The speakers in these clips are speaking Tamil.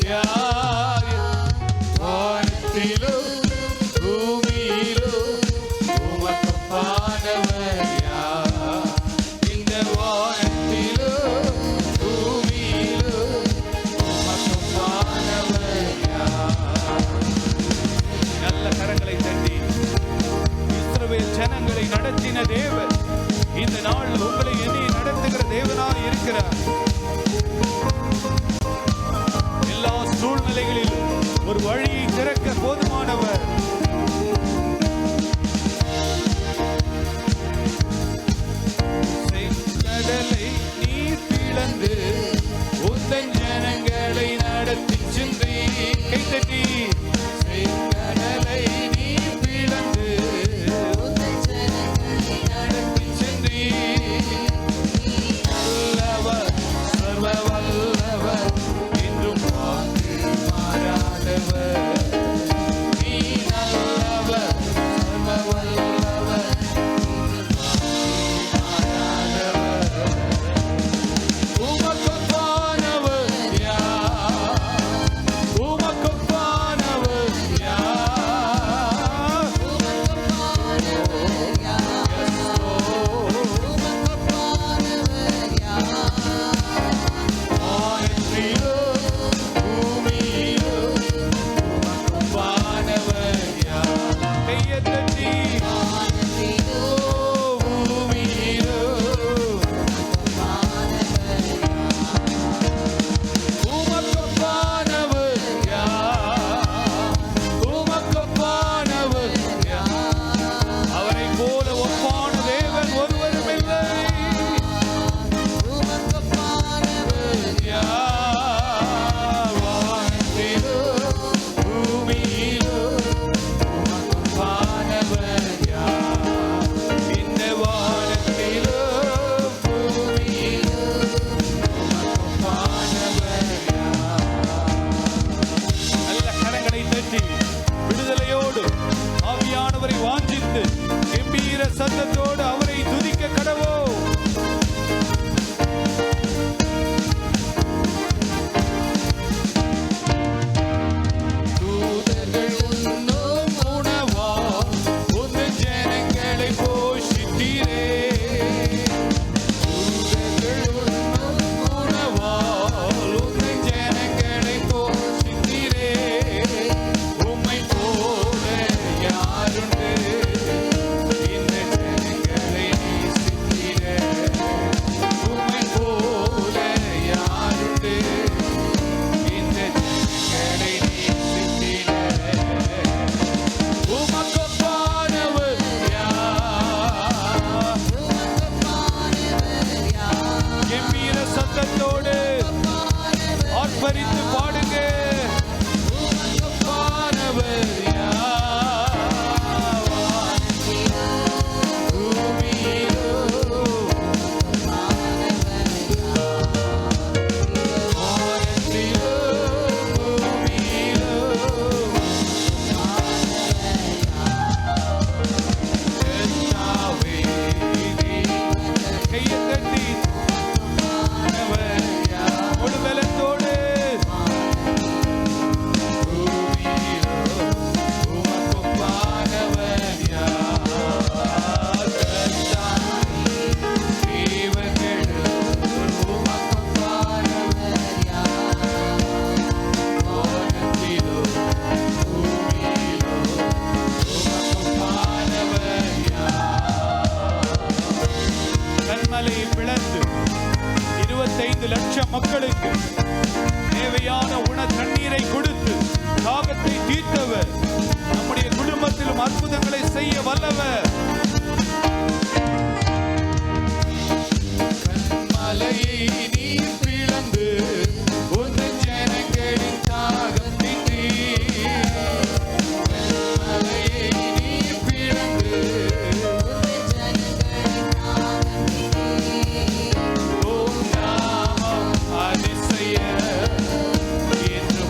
யார் வானத்திலும் பூமியிலும் உமக்கு ஒப்பானவர் யார்? இந்த வானத்திலும் பூமியிலும் உமக்கு ஒப்பானவர் யார்? நல்ல கரங்களை தட்டி இஸ்ரவேல் ஜனங்களை நடத்தின தேவன் இந்த நாள் உங்களை எண்ணி நடத்துகிற தேவனாக இருக்கிறார். எல்லா சூழ்நிலைகளிலும் ஒரு வழியை திறக்க போதுமானவர். கடலை நீர் பிளந்து உந்தன் ஜனங்களை நடத்தி சென்றி கைத்தட்டி கடலை நீர் பிளந்து உந்தன் ஜனங்களை நடத்தி சென்றி நல்லவர் சர்வ வல்லவர் என்றும் வாக்கு மாறாதவர். நீ நல்லவர் சர்வ வல்லவர் விடுதலையோடு ஆவியானவரை வாஞ்சித்து கம்பீர சத்தத்தோடு அவரை துதிக்க கடவோம். தூதர்கள் உண்ணும் உணவா உந்தன் ஜனங்களை போஷித்தீரே. தூதர்கள் உண்ணும் உணவா உந்தன் ஜனங்களை போஷித்தீரே. உம்மை போல யாருண்டு இந்த ஜனங்களை நேசித்திட? உம்மை போல யாருண்டு இந்த ஜனங்களை நேசித்திட? உமக்கு ஒப்பானவர் யார்? கம்பீர சத்தத்தோடு ஆர்ப்பரித்து பாடுங்க. உமக்கு ஒப்பானவர் யார்? பூமியிலோ வானத்திலோ பூமியிலோ கர்த்தாவே கையை தட்டி முழு பலத்தோடு பூமியிலோ உமக்கு ஒப்பானவர் யார்? கர்த்தாவே தேவர்களோ உமக்கு ஒப்பானவர் யார்? வானத்திலோ பூமியிலோ உமக்கு ஒப்பானவர் யார்? கன்மலையை பிளந்து 25 லட்சம் மக்களுக்கு தேவையான தண்ணீரை கொடுத்து தாகத்தை தீர்த்தவர். நம்முடைய குடும்பத்திலும் அற்புதங்களை செய்ய வல்லவர். கன்மலையை நீர் பிளந்து உந்தன் ஜனங்களின் தாகம் தீர்த்தீர். கன்மலையை நீர் பிளந்து உந்தன் ஜனங்களின் தாகம் தீர்த்தீர். உம் நாமம் அதிசயம் என்று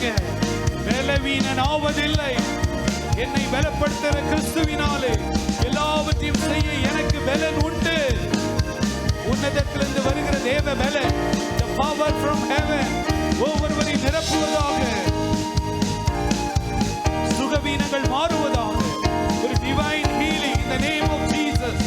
சொல்லுங்க, பலவீனனாவதில்லை. என்னை பலப்படுத்துகிற கிறிஸ்துவினாலே எல்லாவற்றையும் செய்ய எனக்கு பலன் உண்டு. உன்னதத்திலிருந்து வருகிற தேவ பலன், the power from heaven, ஒவ்வொருவரையும் நிரப்புவதாக, சுகவீனங்கள் மாறுவதாக. ஒரு divine healing in the name of Jesus.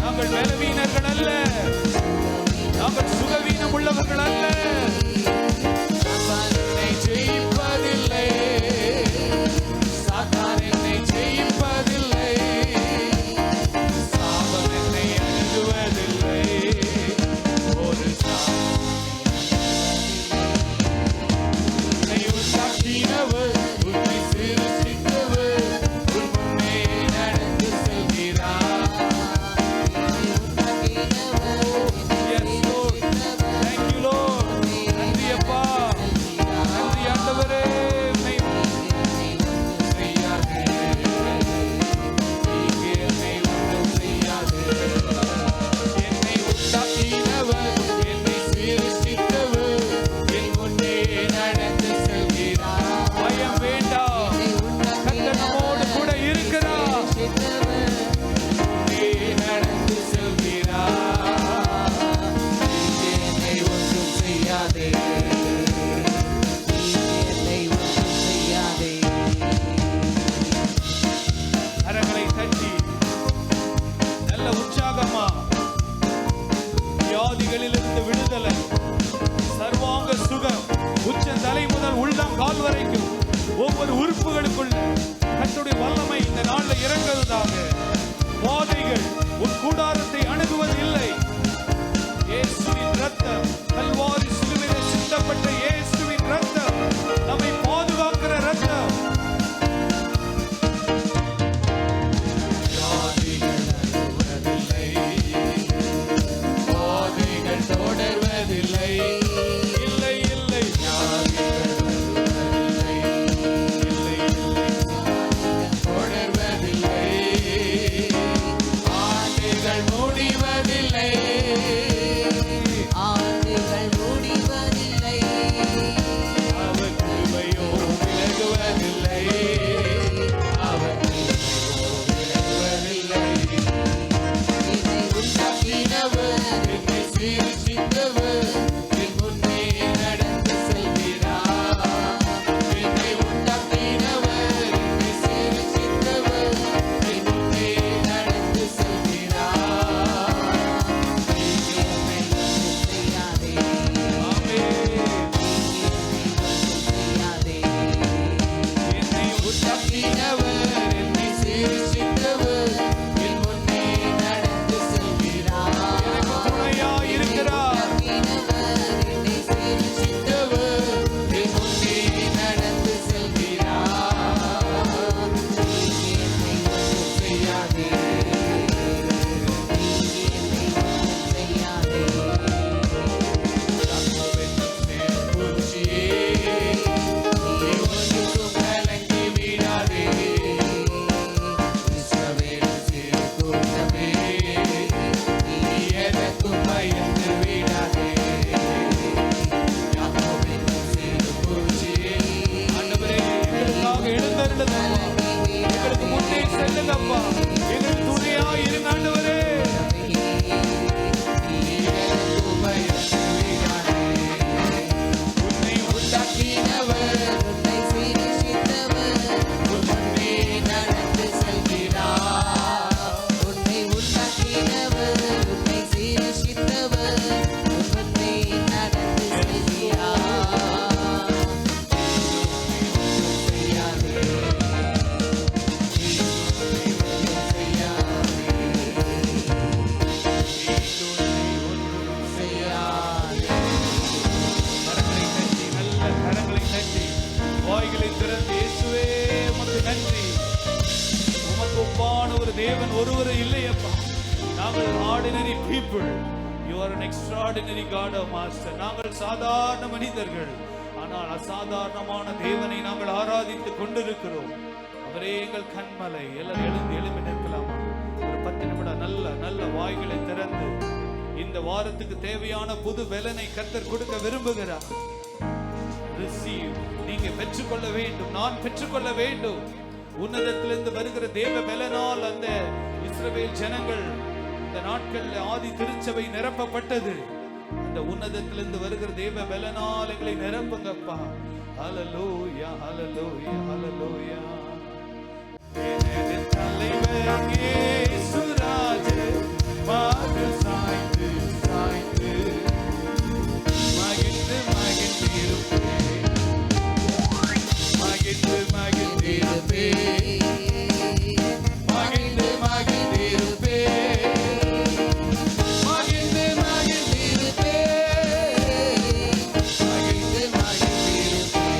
நாங்கள் பலவீனர்கள் அல்ல, நாங்கள் சுகவீனம் உள்ளவர்கள் அல்ல. சாத்தான் என்னை ஜெயிப்பதில்லை, சாத்தான் என்னை ஜெயிப்பதில்லை, சாபம் என்னை அணுகுவதில்லை. ஒரு உன்னை உண்டாக்கினவர், உன்னை சிருஷ்டித்தவர், உன் முன்னே நடந்து செல்கிறார். Yes, Lord. Thank you, Lord. நன்றி அப்பா, நன்றி ஆண்டவரே. உம்மை செய்யாது, நீங்க என்னை ஒன்றும் செய்யாது. என்னை உண்டாக்கினவர், என்னை சிருஷ்டித்தவர், என் முன்னே நடந்து செல்கிறார். பயம் வேண்டாம், கர்த்தர் நம்மோடு கூட இருக்கிறார். முன்னே நடந்து செல்கிறார். நீங்க என்னை ஒன்றும் செய்யாதே, நீங்க என்னை ஒன்றும் செய்யாதே. கரங்களை தட்டி நல்ல உற்சாகமா, வியாதிகளிலிருந்து விடுதலை, சர்வாங்க சுகம், உச்சந்தலை முதல் உள்ளம் கால் வரைக்கும் ஒவ்வொரு உறுப்புகளுக்குள்ள கர்த்தருடைய வல்லமை இந்த நாள்ல இறங்குவதாக. வாதைகள் உன் கூடாரத்தை அணுகுவது இல்லை. இயேசுவின் ரத்தம், கல்வாரி சிலுவையிலே சிந்தப்பட்ட இயேசுவின் ரத்தம் நம்மை பாதுகாக்கிற ரத்தம். வியாதிகள் அணுகுவதில்லை, வாதைகள் தொடர்வதில்லை. இல்லை இல்லை வியாதிகள் அணுகுவதில்லை, இல்லை இல்லை. தொடர்வதில்லை. ஆண்டுகள் முடிவதில்லை, ஆண்டுகள் முடிவதில்லை. அவர் கிருபையோ விலகுவதில்லை, அவர் கிருபையோ விலகுவதில்லை. என்னை உண்டாக்கினவர், என்னை சிருஷ்டித்தவர், என் முன்னே நடந்து செல்கிறார். என்னை உண்டாக்கினவர், என்னை சிருஷ்டித்தவர், என் முன்னே நடந்து செல்கிறார். நீங்க என்னை ஒன்றும் செய்யாதே, ஆமென். செய்யாதே. என்னை உண்டாக்கினவர், என்னை சிருஷ்டித்தவர், என் முன்னே நடந்து செல்கிறார். எனக்கு துணையாய் இருக்கிறார். என்னை சிருஷ்டித்தவர், என் முன்னே நடந்து செல்கிறார். நீங்க என்னை ஒன்றும் செய்யாதே, நீங்க என்னை ஒன்றும் செய்யாதே. பூச்சியே, நீ ஒன்றுக்கும் கலங்கி விடாதே. இஸ்ரவேலின் சிறு கூட்டமே, நீ எதற்கும் பயந்து விடாதே. யாக்கோபின் சிறு பூச்சியே, ஆண்டவரே, எங்களுக்காக எழுந்தருளுங்கப்பா. எங்களுக்கு முன்னே செல்லுங்கப்பா. எங்களுக்கு துணையாய் இருங்க ஆண்டவரே. நீ எதற்கும் பயந்து விடாதே. உன்னை உண்டாக்கினவர், உன்னை சிருஷ்டித்தவர், உன் முன்னே நடந்து செல்கிறார். உன்னை உண்டாக்கினவர், உன்னை சிருஷ்டித்தவர், உன் முன்னே நடந்து செல்கிறார். செய்யாதே, செய்யாதே. கரங்களை தட்டி, நல்ல கரங்களை தட்டி, வாய்களை திறந்து, இயேசுவே உமக்கு நன்றி. உமக்கு ஒப்பான ஒரு தேவன் ஒருவரும் இல்லையப்பா. நாங்கள் ordinary people. You are an extraordinary God, oh Master. நாங்கள் சாதாரண மனிதர்கள், ஆனால் அசாதாரணமான தேவனை நாங்கள் ஆராதித்துக் கொண்டிருக்கிறோம். அவரே எங்கள் கண்மலை. எல்லாரும் எழும்பி நிற்கலாமா? ஒரு 10 நிமிடம் நல்ல வாய்களை திறந்து இந்த வாரத்துக்கு தேவையான புது பலனை கர்த்தர் கொடுக்க விரும்புகிறார். Receive. நீங்க பெற்றுக்கொள்ள வேண்டும், நான் பெற்றுக்கொள்ள வேண்டும். உன்னதத்திலிருந்து வருகிற தேவ பலனால் அந்த இஸ்ரவேல் ஜனங்கள் இந்த நாட்களில் ஆதி திருச்சபை நிரப்பப்பட்டது. அந்த உன்னதத்திலிருந்து வருகிற தேவ பலனால் எங்களை நிரப்புங்கப்பா. ஹல்லேலூயா, ஹல்லேலூயா, ஹல்லேலூயா. தலைவர் இயேசு ராஜே, மாது சாய்ந்து சாய்ந்து மகிழ்ந்து மகிழ்ந்திருப்பேன், மகிழ்ந்து மகிழ்ந்திருப்பேன், மகிழ்ந்து மகிழ்ந்திருப்பேன், மகிழ்ந்து மகிழ்ந்திருப்பேன், மகிழ்ந்து மகிழ்ந்திருப்பேன்.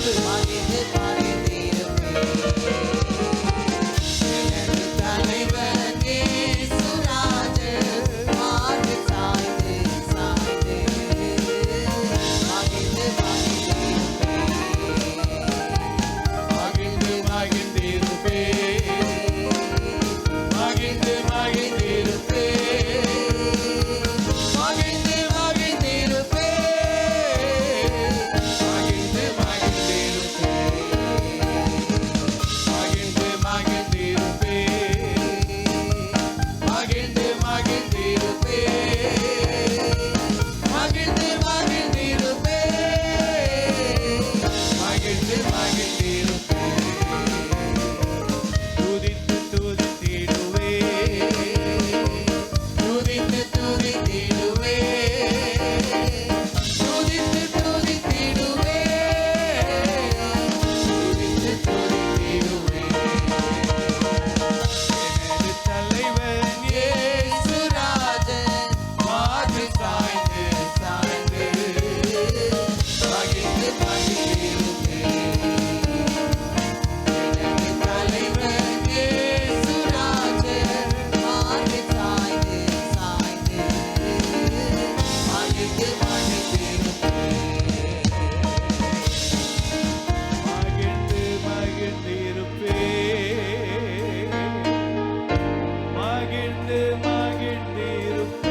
சொல்லு. மகிழ்ந்து மகிழ்ந்திருப்பேன். எனது தலைவன் இயேசுராஜன் மார்பில் சாய்ந்து சாய்ந்து மகிழ்ந்து மகிழ்ந்திருப்பேன். மகிழ்ந்து மகிழ்ந்திருப்பேன். மகிழ்ந்து மகிழ்ந்திருப்பேன். மகிழ்ந்து மகிழ்ந்திருப்பேன். மகிழ்ந்து மகிழ்ந்திருப்பேன். மகிழ்ந்து மகிழ்ந்திருப்பேன். மகிழ்ந்து மகிழ்ந்திருப்பேன். மகிழ்ந்து மகிழ்ந்திருப்பேன். மகிழ்ந்து மகிழ்ந்திருப்பேன். துதித்து துதித்திடுவேன். துதித்து துதித்திடுவேன். துதித்து துதித்திடுவேன். துதித்து துதித்திடுவேன். எனது தலைவன் இயேசுராஜன் மார்பில் சாய்ந்து சாய்ந்து மகிழ்ந்து மகிழ்ந்திருப்பேன். எனது தலைவன் இயேசுராஜன் மார்பில் சாய்ந்து சாய்ந்து மகிழ்ந்து மகிழ்ந்திருப்பேன். மகிழ்ந்து மகிழ்ந்திருப்பேன். மகிழ்ந்து மகிழ்ந்திருப்பேன்.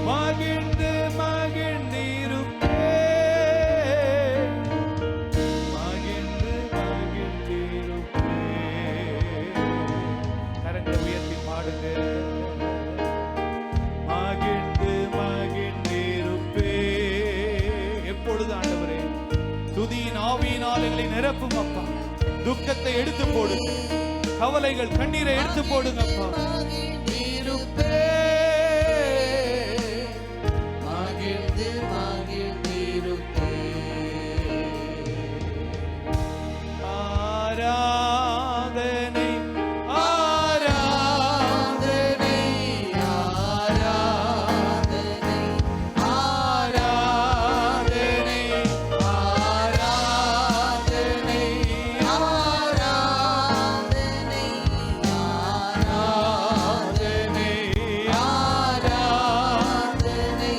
மகிழ்ந்து மகிழ்ந்திருப்பேன். மகிழ்ந்து மகிழ்ந்திருப்பேன். கரங்களை உயர்த்தி பாடுங்க. மகிழ்ந்து மகிழ்ந்திருப்பேன். எப்பொழுது ஆண்டவரே துதியின் ஆவியினால் எங்களை நிரப்பும் அப்பா. துக்கத்தை எடுத்து போடுங்க. கவலைகள் கண்ணீரை எடுத்து போடுங்க அப்பா. மகிழ்ந்திருப்பேன். மகிழ்ந்து மகிழ்ந்திருப்பேன். ஆராதனை ஆராதனை ஆராதனை ஆராதனை ஆராதனை ஆராதனை ஆராதனை ஆராதனை ஆராதனை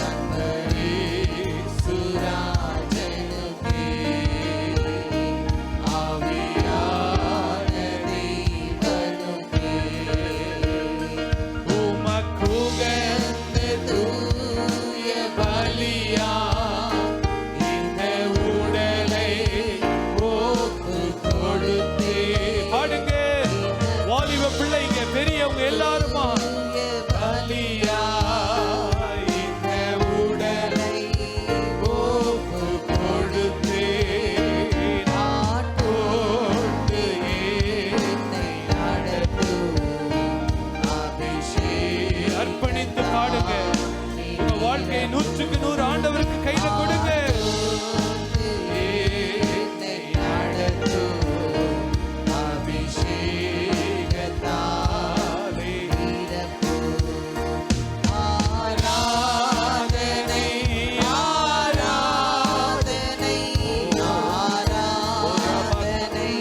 அன்பரே சுராஜனுக்கே ஆவியான தேவனுக்கே உமக்குகந்த தூய பலியா இந்த உடலை ஒப்புக் கொடுத்தே பாடுங்க. வாலிப பிள்ளைங்க பெரியவங்க எல்லாருமா தூய பலியா இந்த உடலை ஒப்புக் கொடுத்தேன். ஆட்கொண்டு என்னை நடத்தும் அபிஷேகம் அர்ப்பணித்து பாடுங்க. உங்க வாழ்க்கையை 100க்கு 100 ஆண்டவருக்கு கையில கொடுங்க. என்னை நடத்தும் அபிஷேகத்தாலே நிரப்பும். ஆராதனை ஆராதனை ஆராதனை ஆராதனை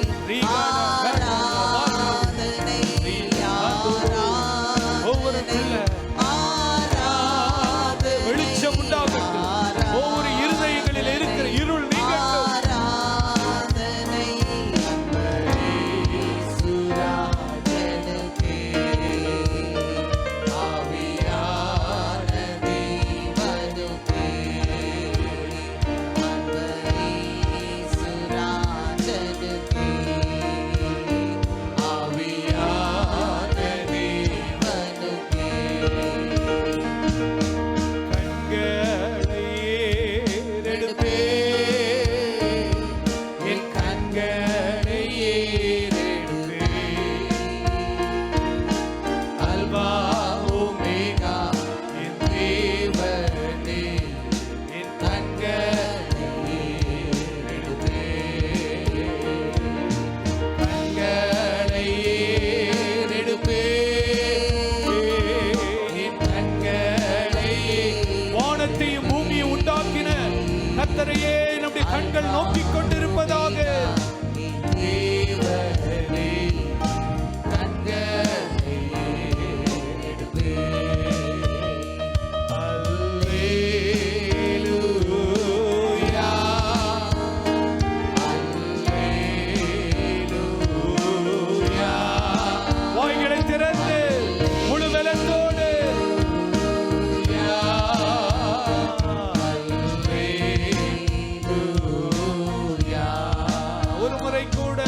ஒவ்வொரு பிள்ளை ஆராதனை வெளிச்சம் உண்டாகட்டும். கர்த்தரையே நம்முடைய கண்கள் நோக்கிக் கொண்டிருப்பதாக. தேவனே கண்களை எடுப்பே. அல்லேலூயா அல்லேலூயா. வாய்களை திறந்து முழு பலத்தோடு ஒரு முறை கூட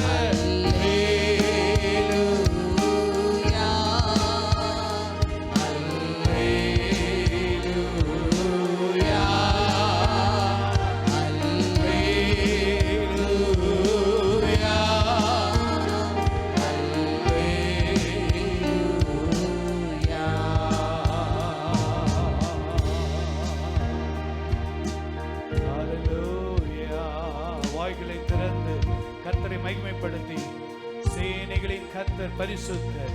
வாய்களை திறந்து கர்த்தரை மகிமைப்படுத்தி, சேனைகளின் கர்த்தர் பரிசுத்தர்,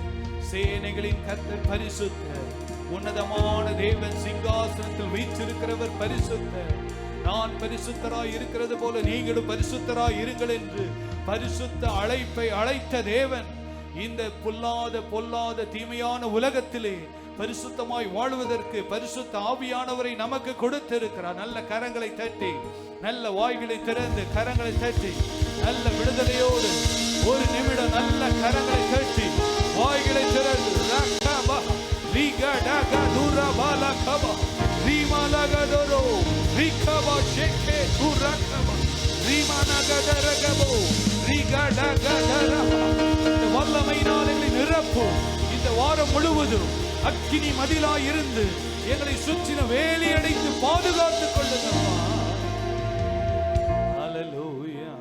சேனைகளின் கர்த்தர் பரிசுத்தர், உன்னதமான தேவன் சிங்காசனத்தில் வீற்றிருக்கிறவர் பரிசுத்தர். நான் பரிசுத்தராய் இருக்கிறது போல நீங்களும் பரிசுத்தராய் இருங்கள் என்று பரிசுத்த அழைப்பை அழைத்த தேவன் இந்த பொல்லாத தீமையான உலகத்திலே பரிசுத்தமாய் வாழ்வதற்கு பரிசுத்த ஆவியானவரை நமக்கு கொடுத்திருக்கிறார். நல்ல கரங்களை தட்டி, நல்ல வாய்களை திறந்து கரங்களை தட்டி, நல்ல விடுதலையோடு ஒரு நிமிடம் நல்ல கரங்களை தட்டி வாய்களை திறந்து வல்லமையினால் எங்களை நிரப்பும். இந்த வாரம் முழுவதும் அக்கினி மதிலாய் இருந்து எங்களை சுற்றின வேலி அடைத்து பாதுகாத்துக் கொள்ளுங்கப்பா. அல்லேலூயா.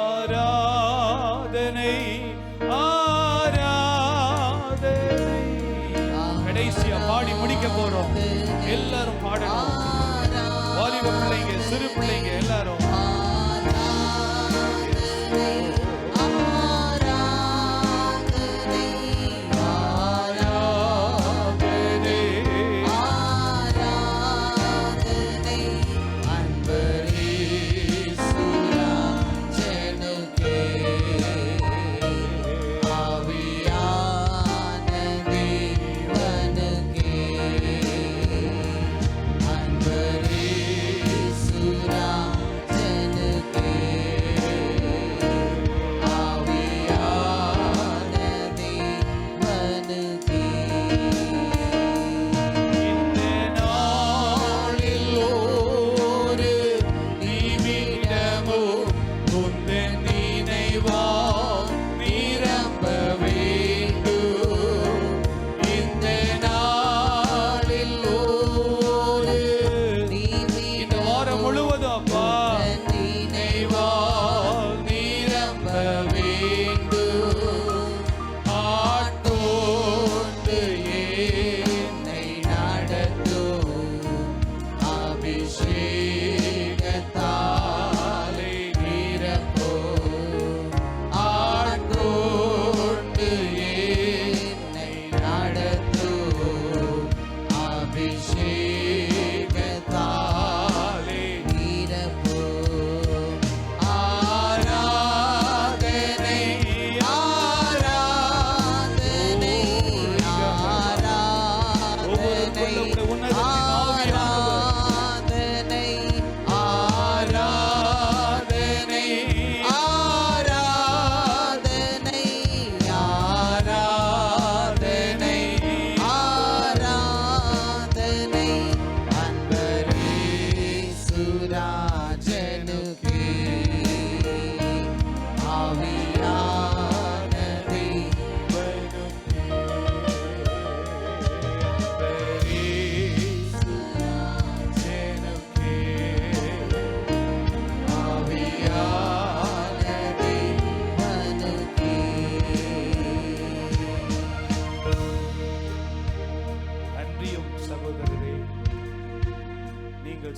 ஆராதனை ஆராதனை. கடைசியா பாடி முடிக்க போறோம். எல்லாரும் பாடணும். வாலிப பிள்ளைங்க, சிறு பிள்ளைங்க எல்லாரும்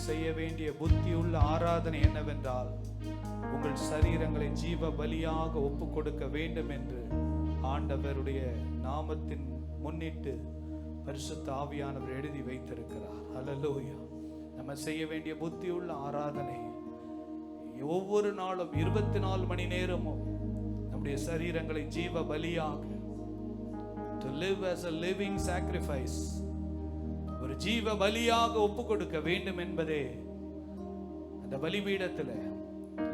செய்ய வேண்டிய புத்தியுள்ள ஆராதனை என்னவென்றால், உங்கள் சரீரங்களை ஜீவ பலியாக ஒப்பு கொடுக்க வேண்டும் என்று ஆண்டவருடைய நாமத்தின் முன்னிட்டு பரிசுத்த ஆவியானவர் எழுதி வைத்திருக்கிறார். அல்லேலூயா. நம்ம செய்ய வேண்டிய புத்தியுள்ள ஆராதனை ஒவ்வொரு நாளும் 24 மணி நேரமும் நம்முடைய சரீரங்களை ஜீவ பலியாக to live as a living sacrifice, ஒரு ஜீவ பலியாக ஒப்பு கொடுக்க வேண்டும் என்பதே அந்த பலிபீடத்தில்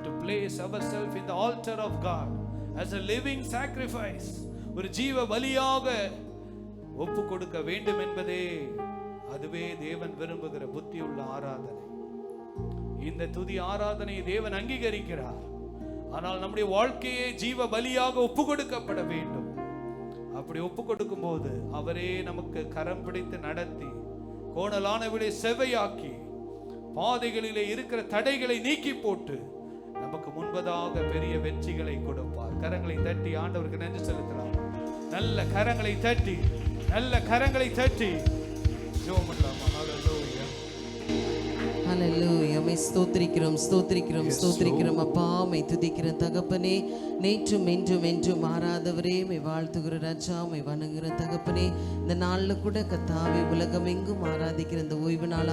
to place ourselves in the altar of God as a living sacrifice, ஒரு ஜீவ பலியாக ஒப்பு கொடுக்க வேண்டும் என்பதே அதுவே தேவன் விரும்புகிற புத்தியுள்ள ஆராதனை. இந்த துதி ஆராதனை தேவன் அங்கீகரிக்கிறார். ஆனால் நம்முடைய வாழ்க்கையே ஜீவ பலியாக ஒப்பு கொடுக்கப்பட வேண்டும். அப்படி ஒப்பு கொடுக்கும் போது அவரே நமக்கு கரம் பிடித்து நடத்தி கோணலானவிலே செவையாக்கி பாதைகளிலே இருக்கிற தடைகளை நீக்கி போட்டு நமக்கு முன்பதாக பெரிய வெற்றிகளை கொடுப்பார். கரங்களை தட்டி ஆண்டவருக்கு நன்றி செலுத்தலாம். நல்ல கரங்களை தட்டி ஜெபம் பண்ணலாமா? ஹல்லேலூயா, ஹல்லேலூயா. மை ஸ்தோத்திரிக்கிறோம் அப்பா, மை துதிக்கிற தகப்பனே, நேற்றும் என்றும் என்றும் மாறாதவரே, மை வாழ்த்துகிற ராஜா, மை வணங்குகிற தகப்பனே, இந்த நாளில் கூட கர்த்தாவே உலகம் எங்கும் ஆராதிக்கிற இந்த ஓய்வு நாள்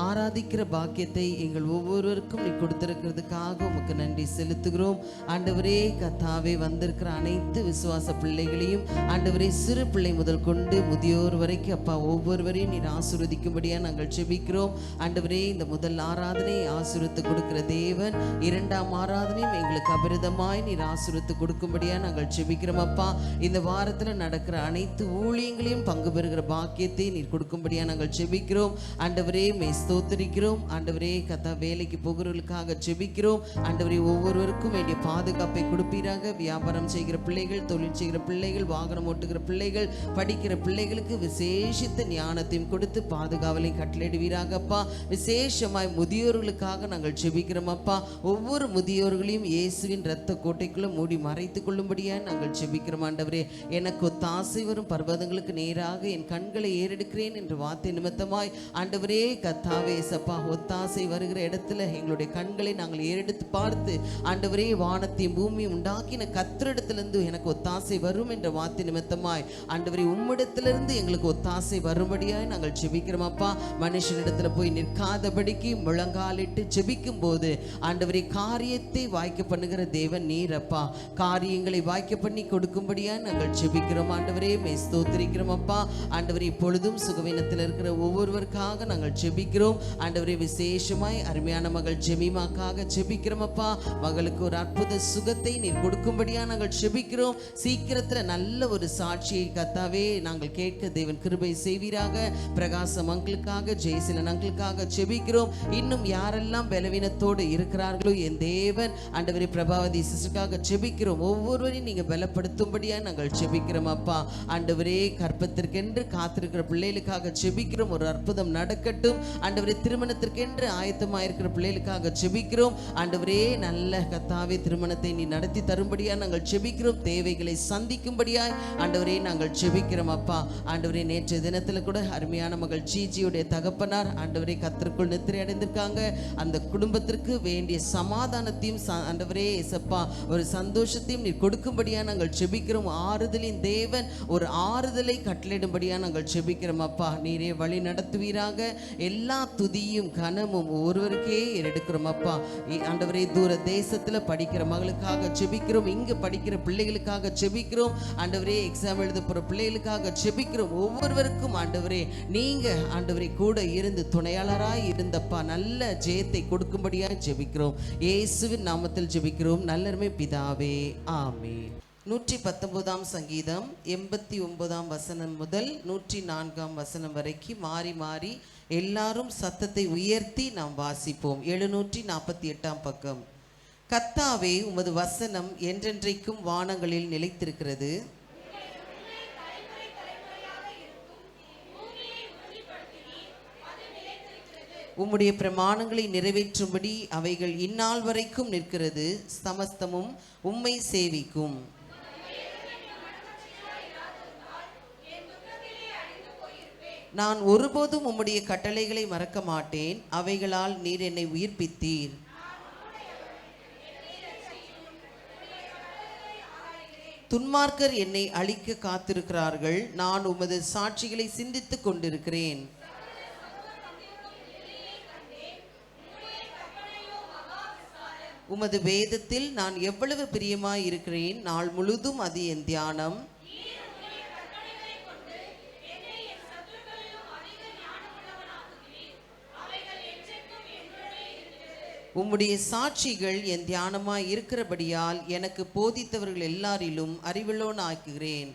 ஆராதிக்கிற பாக்கியத்தை எங்கள் ஒவ்வொருவருக்கும் நீ கொடுத்திருக்கிறதுக்காக உமக்கு நன்றி செலுத்துகிறோம். ஆண்டவரே கர்த்தாவே, வந்திருக்கிற அனைத்து விசுவாச பிள்ளைகளையும் ஆண்டவரே, சிறு பிள்ளை முதல் கொண்டு முதியோர் வரைக்கும் அப்பா ஒவ்வொருவரையும் நீர் ஆசீர்வதிக்கும்படியா நாங்கள் ஜெபிக்கிறோம். ஆண்டவரே, இந்த முதல் ஆராதனையை ஆசீர்வதித்து கொடுக்கிற தேவன், இரண்டாம் ஆராதனையும் எங்களுக்கு அபிரதமாய் நீர் ஆசீர்வதித்து கொடுக்கும்படியா நாங்கள் ஜெபிக்கிறோம். அப்பா, இந்த வாரத்தில் நடக்கிற அனைத்து ஊழியங்களையும் பங்கு பெறுகிற பாக்கியத்தை நீர் கொடுக்கும்படியா நாங்கள் ஜெபிக்கிறோம். ஆண்டவரே, மே ஸ்தோத்திரிக்கிறோம். ஆண்டவரே கர்த்தா, வேலைக்கு போகிறவர்களுக்காக ஜெபிக்கிறோம். ஆண்டவரே, ஒவ்வொருவருக்கும் வேண்டிய பாதுகாப்பை கொடுப்பீராக. வியாபாரம் செய்கிற பிள்ளைகள், தொழில் செய்கிற பிள்ளைகள், வாகனம் ஓட்டுகிற பிள்ளைகள், படிக்கிற பிள்ளைகளுக்கு விசேஷித்த ஞானத்தையும் கொடுத்து பாதுகாவலையும் கட்டளையிடுவீராக. அப்பா, விசேஷமாய் முதியோர்களுக்காக நாங்கள் ஜெபிக்கிறோம். அப்பா, ஒவ்வொரு முதியோர்களையும் இயேசுவின் இரத்த கோட்டைக்குள்ள மூடி மறைத்துக் கொள்ளும்படியா நாங்கள் ஜெபிக்கிறோம். ஆண்டவரே, எனக்கு ஒத்தாசை வரும் பர்வதங்களுக்கு நேராக என் கண்களை ஏறெடுக்கிறேன் என்ற வார்த்தை நிமித்தமாய் ஆண்டவரே கர்த்தாவே சப்பா, ஒத்தாசை வருகிற இடத்துல எங்களுடைய கண்களை நாங்கள் ஏறெடுத்து பார்த்து ஆண்டவரே, வானத்தையும் பூமியும் உண்டாக்கின கர்த்தரிடத்திலிருந்து எனக்கு ஒத்தாசை வரும் என்ற வார்த்தை நிமித்தமாய் ஆண்டவரே, உம்மிடத்திலிருந்து எங்களுக்கு ஒத்தாசை வரும்படியாய் நாங்கள் ஜெபிக்கிறோம். அப்பா, மனுஷனிடத்துல போய் நிற்காதபடிக்கு முழங்காலிட்டு ஜெபிக்கும் போது ஆண்டவரே, காரியத்தை வாய்க்க பண்ணுகிற தேவன் நீர். அப்பா, காரியங்களை வாய்க்க பண்ணி கொடுக்கும்படியா நாங்கள் ஜெபிக்கிறோம். ஆண்டவரே, மே ஸ்தோத்திரிக்கிறோம். அப்பா, ஆண்டவரே, இப்பொழுதும் சுகவீனத்தில் இருக்கிற ஒவ்வொருவருக்காக நாங்கள் ஜெபிக்கிறோம். ஆண்டவரே, விசேஷமாய் அருமையான மகள் ஜெமிமாக்காக ஜெபிக்கிறோம். அப்பா, மகளுக்கு ஒரு அற்புத சுகத்தை நீர் கொடுக்கும்படியா நாங்கள் ஜெபிக்கிறோம். சீக்கிரத்தில் நல்ல ஒரு சாட்சியை கர்த்தாவே நாங்கள் கேட்க தேவன் கிருபை செய்வீராக. பிரகாசம் அங்கிளுக்காக, ஜெயசீலன் அங்கிளுக்காக ஜெபிக்கிறோம். இன்னும் யாரெல்லாம் பலவீனத்தோடு இருக்கிறார்களோ என் தேவன் ஆண்டவரே, பிரபாவதி சிஸ்டருக்காக ஜெபிக்கிறோம். ஒவ்வொருவரையும் நீங்க பலப்படுத்தும்படியா நாங்கள் ஜெபிக்கிறோம். அப்பா, ஆண்டவரே, கற்பத்திற்கென்று காத்திருக்கிற பிள்ளைகளுக்காக ஜெபிக்கிறோம். ஒரு அற்புதம் நடக்கட்டும். ஆண்டவரே, திருமணத்திற்கென்று ஆயத்தமாயிருக்கிற பிள்ளைகளுக்காக ஜெபிக்கிறோம். ஆண்டவரே, நல்ல கர்த்தாவே, திருமணத்தை நீ நடத்தி தரும்படியா நாங்கள் ஜெபிக்கிறோம். தேவைகளை சந்திக்கும்படியாய் ஆண்டவரே நாங்கள் ஜெபிக்கிறோம். அப்பா, ஆண்டவரே, நேற்று தினத்துல கூட அருமையான மகள் ஜிஜியுடைய தகப்பனார் ஆண்டவரே கர்த்தருக்குள் நித்திரை அடைந்திருக்காங்க. அந்த குடும்பத்திற்கு வேண்டிய சமாதானத்தையும் ஆண்டவரே இயேசப்பா ஒரு சந்தோஷத்தையும் நீர் கொடுக்கும்படியா நாங்கள் ஜெபிக்கிறோம். ஆறுதலின் தேவன் ஒரு ஆறுதலை கட்டளையிடும்படியா நாங்கள் ஜெபிக்கிறோம். அப்பா, நீரே வழி நடத்துவீராக. எல்லா துதியும் கனமும் ஒருவருக்கே எடுக்கிறோம். அப்பா, ஆண்டவரே, தூர தேசத்துல படிக்கிற மகளுக்காக ஜெபிக்கிறோம். இங்க படிக்கிற பிள்ளைகளுக்காக ஜெபிக்கிறோம். ஆண்டவரே, எக்ஸாம் எழுத போற பிள்ளைகளுக்காக ஜெபிக்கிறோம். ஒவ்வொருவருக்கும் ஆண்டவரே நீங்க ஆண்டவரே கூட இருந்து துணையாளராய் இருந்தப்பா நல்ல ஜெயத்தை கொடுக்கும்படியா ஜெபிக்கிறோம். இயேசுவின் நாமத்தில் ஜெபிக்கிறோம் நல்லருமை பிதாவே, ஆமென். 119 சங்கீதம் 89 வசனம் முதல் 104 வசனம் வரைக்கும் மாறி மாறி எல்லாரும் சத்தத்தை உயர்த்தி நாம் வாசிப்போம். 748 பக்கம். கர்த்தாவே, உமது வசனம் என்றென்றைக்கும் வானங்களில் நிலைத்திருக்கிறது. உம்முடைய பிரமாணங்களை நிறைவேற்றும்படி அவைகள் இந்நாள் வரைக்கும் நிற்கிறது. சமஸ்தமும் உம்மை சேவிக்கும். நான் ஒருபோதும் உம்முடைய கட்டளைகளை மறக்க மாட்டேன். அவைகளால் நீர் என்னை உயிர்ப்பித்தீர். துன்மார்க்கர் என்னை அழிக்க காத்திருக்கிறார்கள். நான் உமது சாட்சிகளை சிந்தித்துக் கொண்டிருக்கிறேன். உமது வேதத்தில் நான் எவ்வளவு பிரியமாய் இருக்கிறேன். நாள் முழுதும் அது என் தியானம். உம்முடைய சாட்சிகள் என் தியானமாய் இருக்கிறபடியால் எனக்கு போதித்தவர்கள் எல்லாரிலும் அறிவுள்ளோன் ஆக்குகிறேன்.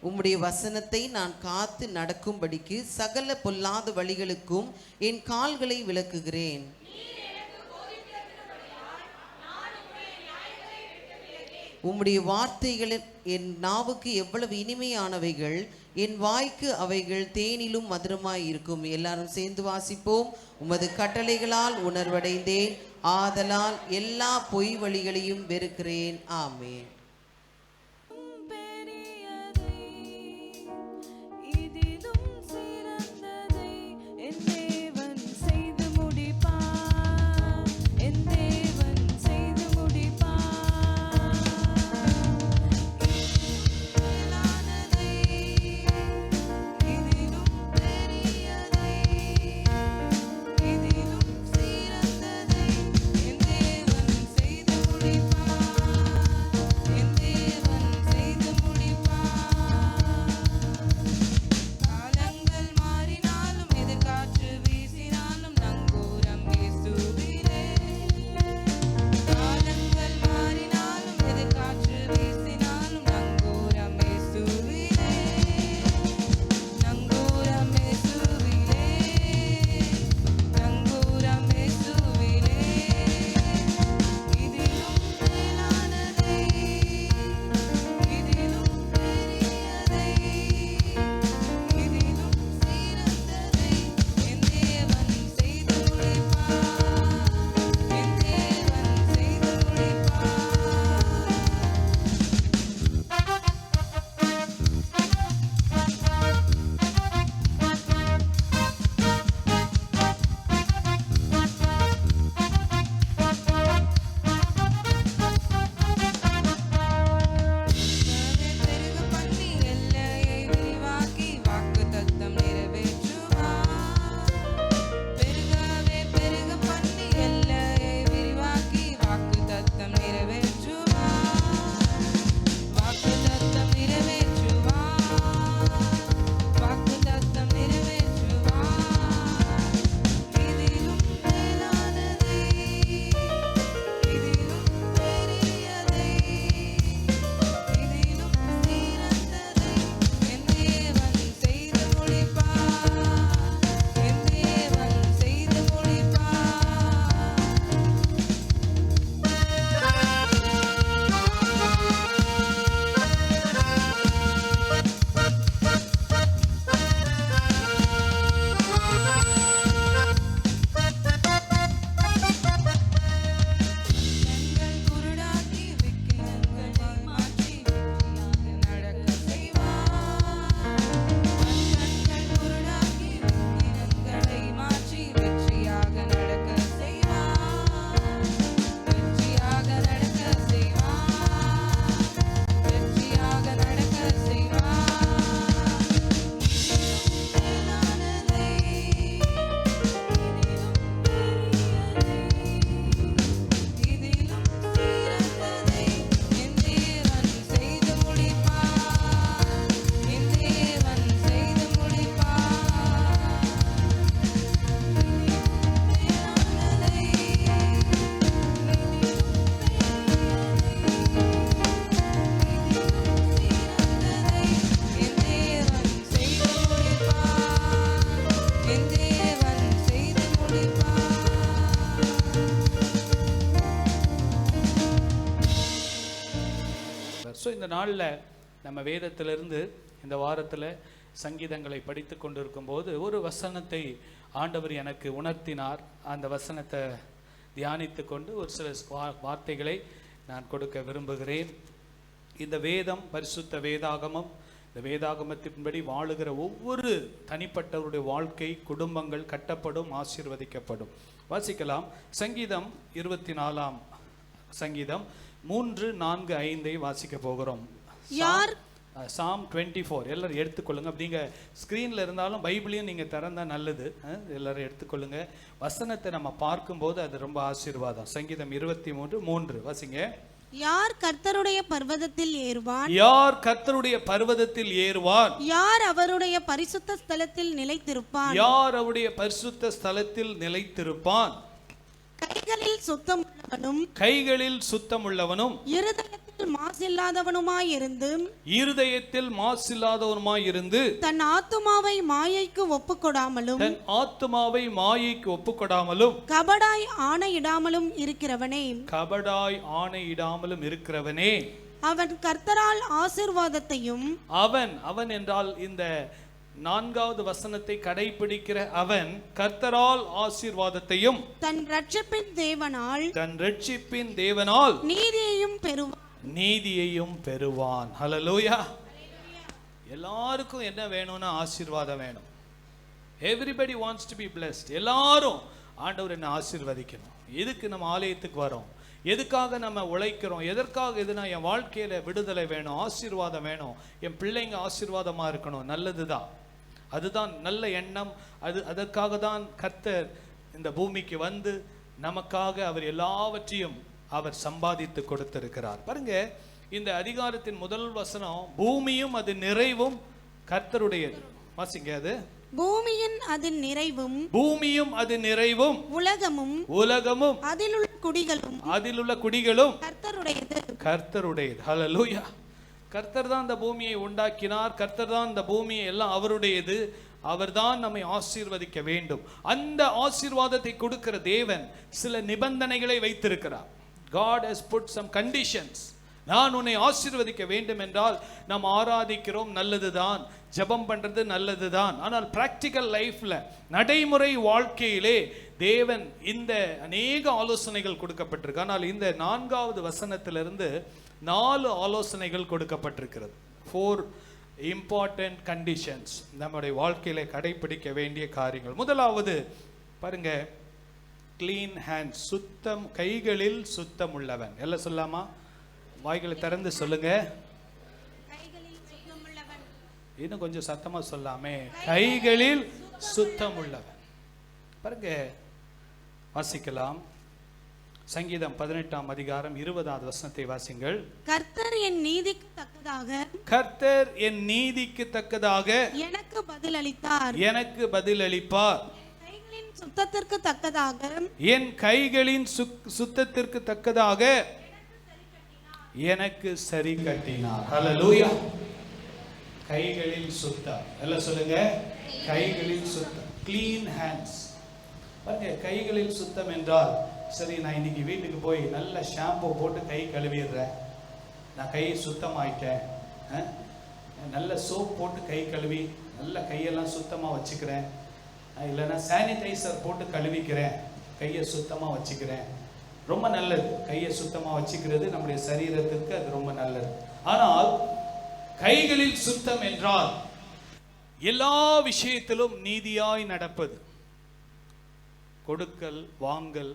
உம்முடைய வசனத்தை நான் காத்து நடக்கும்படிக்கு சகல பொல்லாத வழிகளுக்கும் என் கால்களை விலக்குகிறேன். உம்முடைய வார்த்தைகள் என் நாவுக்கு எவ்வளவு இனிமையானவைகள், என் வாய்க்கு அவைகள் தேனிலும் மதுரமாய் இருக்கும். எல்லாரும் சேர்ந்து வாசிப்போம். உமது கட்டளைகளால் உணர்வடைந்தேன், ஆதலால் எல்லா பொய் வழிகளையும் வெறுக்கிறேன். ஆமென். ஸோ இந்த நாளில் நம்ம வேதத்திலிருந்து இந்த வாரத்தில் சங்கீதங்களை படித்து கொண்டிருக்கும் போது ஒரு வசனத்தை ஆண்டவர் எனக்கு உணர்த்தினார். அந்த வசனத்தை தியானித்து கொண்டு ஒரு சில வார்த்தைகளை நான் கொடுக்க விரும்புகிறேன். இந்த வேதம் பரிசுத்த வேதாகமம், இந்த வேதாகமத்தின்படி வாழுகிற ஒவ்வொரு தனிப்பட்டவருடைய வாழ்க்கை, குடும்பங்கள் கட்டப்படும், ஆசீர்வதிக்கப்படும். வாசிக்கலாம். சங்கீதம் 24ஆம் சங்கீதம் 3, 4, 5 வாசிக்க போகிறோம். யார் Psalm 24 எல்லாரும் எடுத்துக்கொள்ளுங்க. அப்படிங்க ஸ்க்ரீனில் இருந்தாலும் பைபிளையும் நீங்கள் திறந்தா நல்லது. எல்லாரும் எடுத்துக்கொள்ளுங்க. வசனத்தை நம்ம பார்க்கும்போது அது ரொம்ப ஆசீர்வாதம். சங்கீதம் 23:3 வாசிங்க. யார் கர்த்தருடைய பர்வதத்தில் ஏறுவான்? யார் கர்த்தருடைய பர்வதத்தில் ஏறுவான்? யார் அவருடைய பரிசுத்த ஸ்தலத்தில் நிலைத்திருப்பான்? யார் அவருடைய பரிசுத்த ஸ்தலத்தில் நிலைத்திருப்பான்? கைகளில் சுத்தமுள்ளவனும் கைகளில் சுத்தமுள்ளவனும் இருதயத்தில் மாசில்லாதவனுமாயிருந்து இருதயத்தில் மாசில்லாதவனுமாயிருந்து தன் ஆத்துமாவை மாயைக்கு ஒப்புக்கொடாமலும் தன் ஆத்துமாவை மாயைக்கு ஒப்புக்கொடாமலும் கபடாய் ஆணையிடாமலும் இருக்கிறவனே. கபடாய் ஆணையிடாமலும் இருக்கிறவனே. அவன் கர்த்தரால் ஆசீர்வாதத்தையும் அவன் என்றால் இந்த 4வது வசனத்தை கடைபிடிக்கிற அவன் கர்த்தரால் ஆசீர்வாதத்தையும் தன் ரட்சிப்பின் தேவனால் நீதியையும் பெறுவான். ஹல்லேலூயா. எல்லாருக்கும் என்ன வேணும்னா ஆசீர்வாதம் வேணும். Everybody wants to be blessed. எல்லாரும் ஆண்டவர் என்ன ஆசீர்வதிக்கணும். எதுக்கு நம்ம ஆலயத்துக்கு வரோம்? எதுக்காக நம்ம உழைக்கிறோம்? எதற்காக? எதுனா என் வாழ்க்கையில விடுதலை வேணும், ஆசீர்வாதம் வேணும், என் பிள்ளைங்க ஆசீர்வாதமா இருக்கணும். நல்லதுதான், அதுதான் நல்ல எண்ணம். அதற்காக தான் கர்த்தர் இந்த பூமிக்கு வந்து நமக்காக அவர் எல்லாவற்றையும் அவர் சம்பாதித்து கொடுத்திருக்கிறார். பாருங்க, இந்த அதிகாரத்தின் முதல் வசனம் பூமியும் அது நிறைவும் கர்த்தருடையது. வாசிங்க. அது பூமியும் அது நிறைவும் உலகமும் அதிலுள்ள குடிகளும் கர்த்தருடையது. ஹல்லேலூயா. கர்த்தர் தான் இந்த பூமியை உண்டாக்கினார். கர்த்தர் தான் இந்த பூமியை எல்லாம் அவருடையது. அவர்தான் நம்மை ஆசீர்வதிக்க வேண்டும். அந்த ஆசீர்வாதத்தை கொடுக்கிற தேவன் சில நிபந்தனைகளை வைத்திருக்கிறார். God has put some conditions. நான் உன்னை ஆசீர்வதிக்க வேண்டும் என்றால் நாம் ஆராதிக்கிறோம், நல்லதுதான், ஜெபம் பண்றது நல்லதுதான். ஆனால் பிராக்டிக்கல் லைஃப்ல, நடைமுறை வாழ்க்கையிலே தேவன் இந்த அநேக ஆலோசனைகள் கொடுக்கப்பட்டிருக்கு. ஆனால் இந்த 4வது வசனத்திலிருந்து 4 ஆலோசனைகள் கொடுக்கப்பட்டிருக்கிறது. 4 இம்பார்ட்டன்ட் கண்டிஷன்ஸ், நம்முடைய வாழ்க்கையில கடைபிடிக்க வேண்டிய காரியங்கள். முதலாவது பாருங்க, கிளீன் ஹேண்ட்ஸ், சுத்தம், கைகளில் சுத்தம் உள்ளவன். எல்லாம் சொல்லாமா? வாய்களை திறந்து சொல்லுங்க. இன்னும் கொஞ்சம் சத்தமா சொல்லாமே. கைகளில் சுத்தம் உள்ளவன். பாருங்க, வாசிக்கலாம். சங்கீதம் 18ஆம் அதிகாரம் 20வது வசனத்தை வாசிங்கள். கர்த்தர் என் நீதிக்கு தக்கதாக எனக்கு பதிலளித்தார். என் கைகளின் சுத்தத்திற்கு தக்கதாக எனக்கு சரி கட்டினார். ஹல்லேலூயா. கைகளில் சுத்தம். எல்லாம் சொல்லுங்க. கைகளில் சுத்தம், கிளீன் ஹேண்ட்ஸ். பாருங்க, கைகளில் சுத்தம் என்றால், சரி நான் இன்னைக்கு வீட்டுக்கு போய் நல்ல ஷாம்பு போட்டு கை கழுவிடுறேன், நான் கை சுத்தமாயிட்டேன், நல்ல சோப் போட்டு கை கழுவி நல்ல கையெல்லாம் சுத்தமாக வச்சுக்கிறேன், இல்லைன்னா சானிடைசர் போட்டு கழுவிக்கிறேன், கையை சுத்தமாக வச்சுக்கிறேன். ரொம்ப நல்லது. கையை சுத்தமாக வச்சுக்கிறது நம்முடைய சரீரத்திற்கு அது ரொம்ப நல்லது. ஆனால் கைகளில் சுத்தம் என்றால் எல்லா விஷயத்திலும் நீதியாய் நடப்பது, கொடுக்கல் வாங்கல்,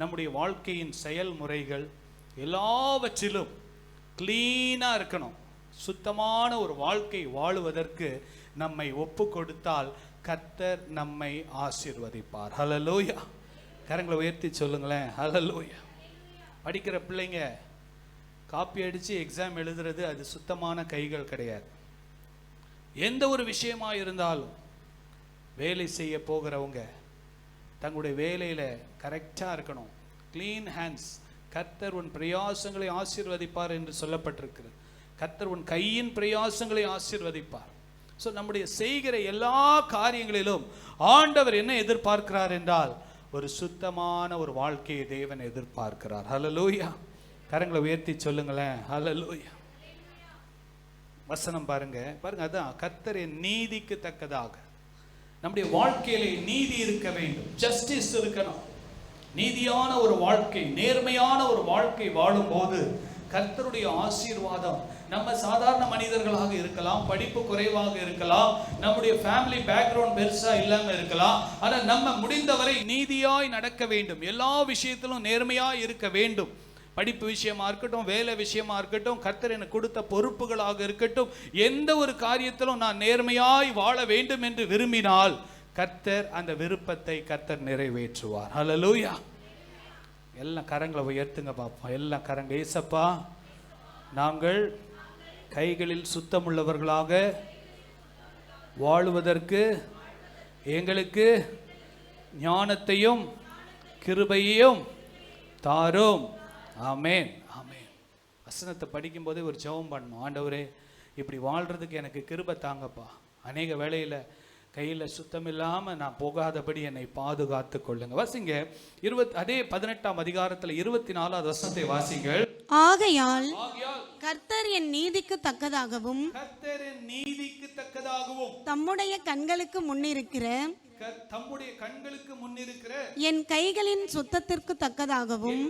நம்முடைய வாழ்க்கையின் செயல்முறைகள் எல்லாவற்றிலும் கிளீனா இருக்கணும். சுத்தமான ஒரு வாழ்க்கை வாழுவதற்கு நம்மை ஒப்பு கொடுத்தால் கர்த்தர் நம்மை ஆசீர்வதிப்பார். ஹல்லேலூயா. கரங்களை உயர்த்தி சொல்லுங்களேன். ஹல்லேலூயா. படிக்கிற பிள்ளைங்க காப்பி அடித்து எக்ஸாம் எழுதுறது அது சுத்தமான கைகள் கிடையாது. எந்த ஒரு விஷயமா இருந்தாலும் வேலை செய்ய போகிறவங்க தங்களுடைய வேலையில் கரெக்டாக இருக்கணும். Clean hands. கர்த்தர் உன் பிரயாசங்களை ஆசீர்வதிப்பார் என்று சொல்லப்பட்டிருக்கிறது. கர்த்தர் உன் கையின் பிரயாசங்களை ஆசீர்வதிப்பார். ஸோ நம்முடைய செய்கிற எல்லா காரியங்களிலும் ஆண்டவர் என்ன எதிர்பார்க்கிறார் என்றால் ஒரு சுத்தமான ஒரு வாழ்க்கையை தேவன் எதிர்பார்க்கிறார். ஹல்லேலூயா. கரங்களை உயர்த்தி சொல்லுங்களேன். ஹல்லேலூயா. வசனம் பாருங்க. அதான் கர்த்தரின் நீதிக்கு தக்கதாக நம்முடைய வாழ்க்கையிலே நீதி இருக்க வேண்டும், ஜஸ்டிஸ் இருக்கணும். நீதியான ஒரு வாழ்க்கை, நேர்மையான ஒரு வாழ்க்கை வாழும்போது கர்த்தருடைய ஆசீர்வாதம். நம்ம சாதாரண மனிதர்களாக இருக்கலாம், படிப்பு குறைவாக இருக்கலாம், நம்முடைய ஃபேமிலி பேக்ரவுண்ட் பெருசா இல்லாம இருக்கலாம், ஆனால் நம்ம முடிந்தவரை நீதியாய் நடக்க வேண்டும், எல்லா விஷயத்திலும் நேர்மையாய் இருக்க வேண்டும். படிப்பு விஷயமா இருக்கட்டும், வேலை விஷயமா இருக்கட்டும், கர்த்தர் எனக்கு கொடுத்த பொறுப்புகளாக இருக்கட்டும், எந்த ஒரு காரியத்திலும் நான் நேர்மையாய் வாழ வேண்டும் என்று விரும்பினால் கர்த்தர் அந்த விருப்பத்தை கர்த்தர் நிறைவேற்றுவார். ஹல்லேலூயா. எல்லாம் கரங்களை உயர்த்துங்க பார்ப்போம். எல்லாம் கரங்க. ஏசப்பா, நாங்கள் கைகளில் சுத்தமுள்ளவர்களாக வாழுவதற்கு எங்களுக்கு ஞானத்தையும் கிருபையையும் தாரும். ஆமென், ஆமென். வசனத்தை படிக்கும்போதே ஒரு ஜெபம் பண்ணணும். ஆண்டவரே, இப்படி வாழ்றதுக்கு எனக்கு கிருபை தாங்கப்பா. அநேக வேளையில் கையில் சுத்தம் இல்லாமல் நான் போகாதபடி என்னை பாதுகாத்து கொள்ளுங்க. வாசிங்க அதே 18ஆம் அதிகாரத்தில் 24வது வசனத்தை வாசிங்கள். ஆகையால் கர்த்தர் என் நீதிக்கு தக்கதாகவும் தம்முடைய கண்களுக்கு முன்னிருக்கிற என் கைகளின் சுத்தத்திற்கு தக்கதாகவும்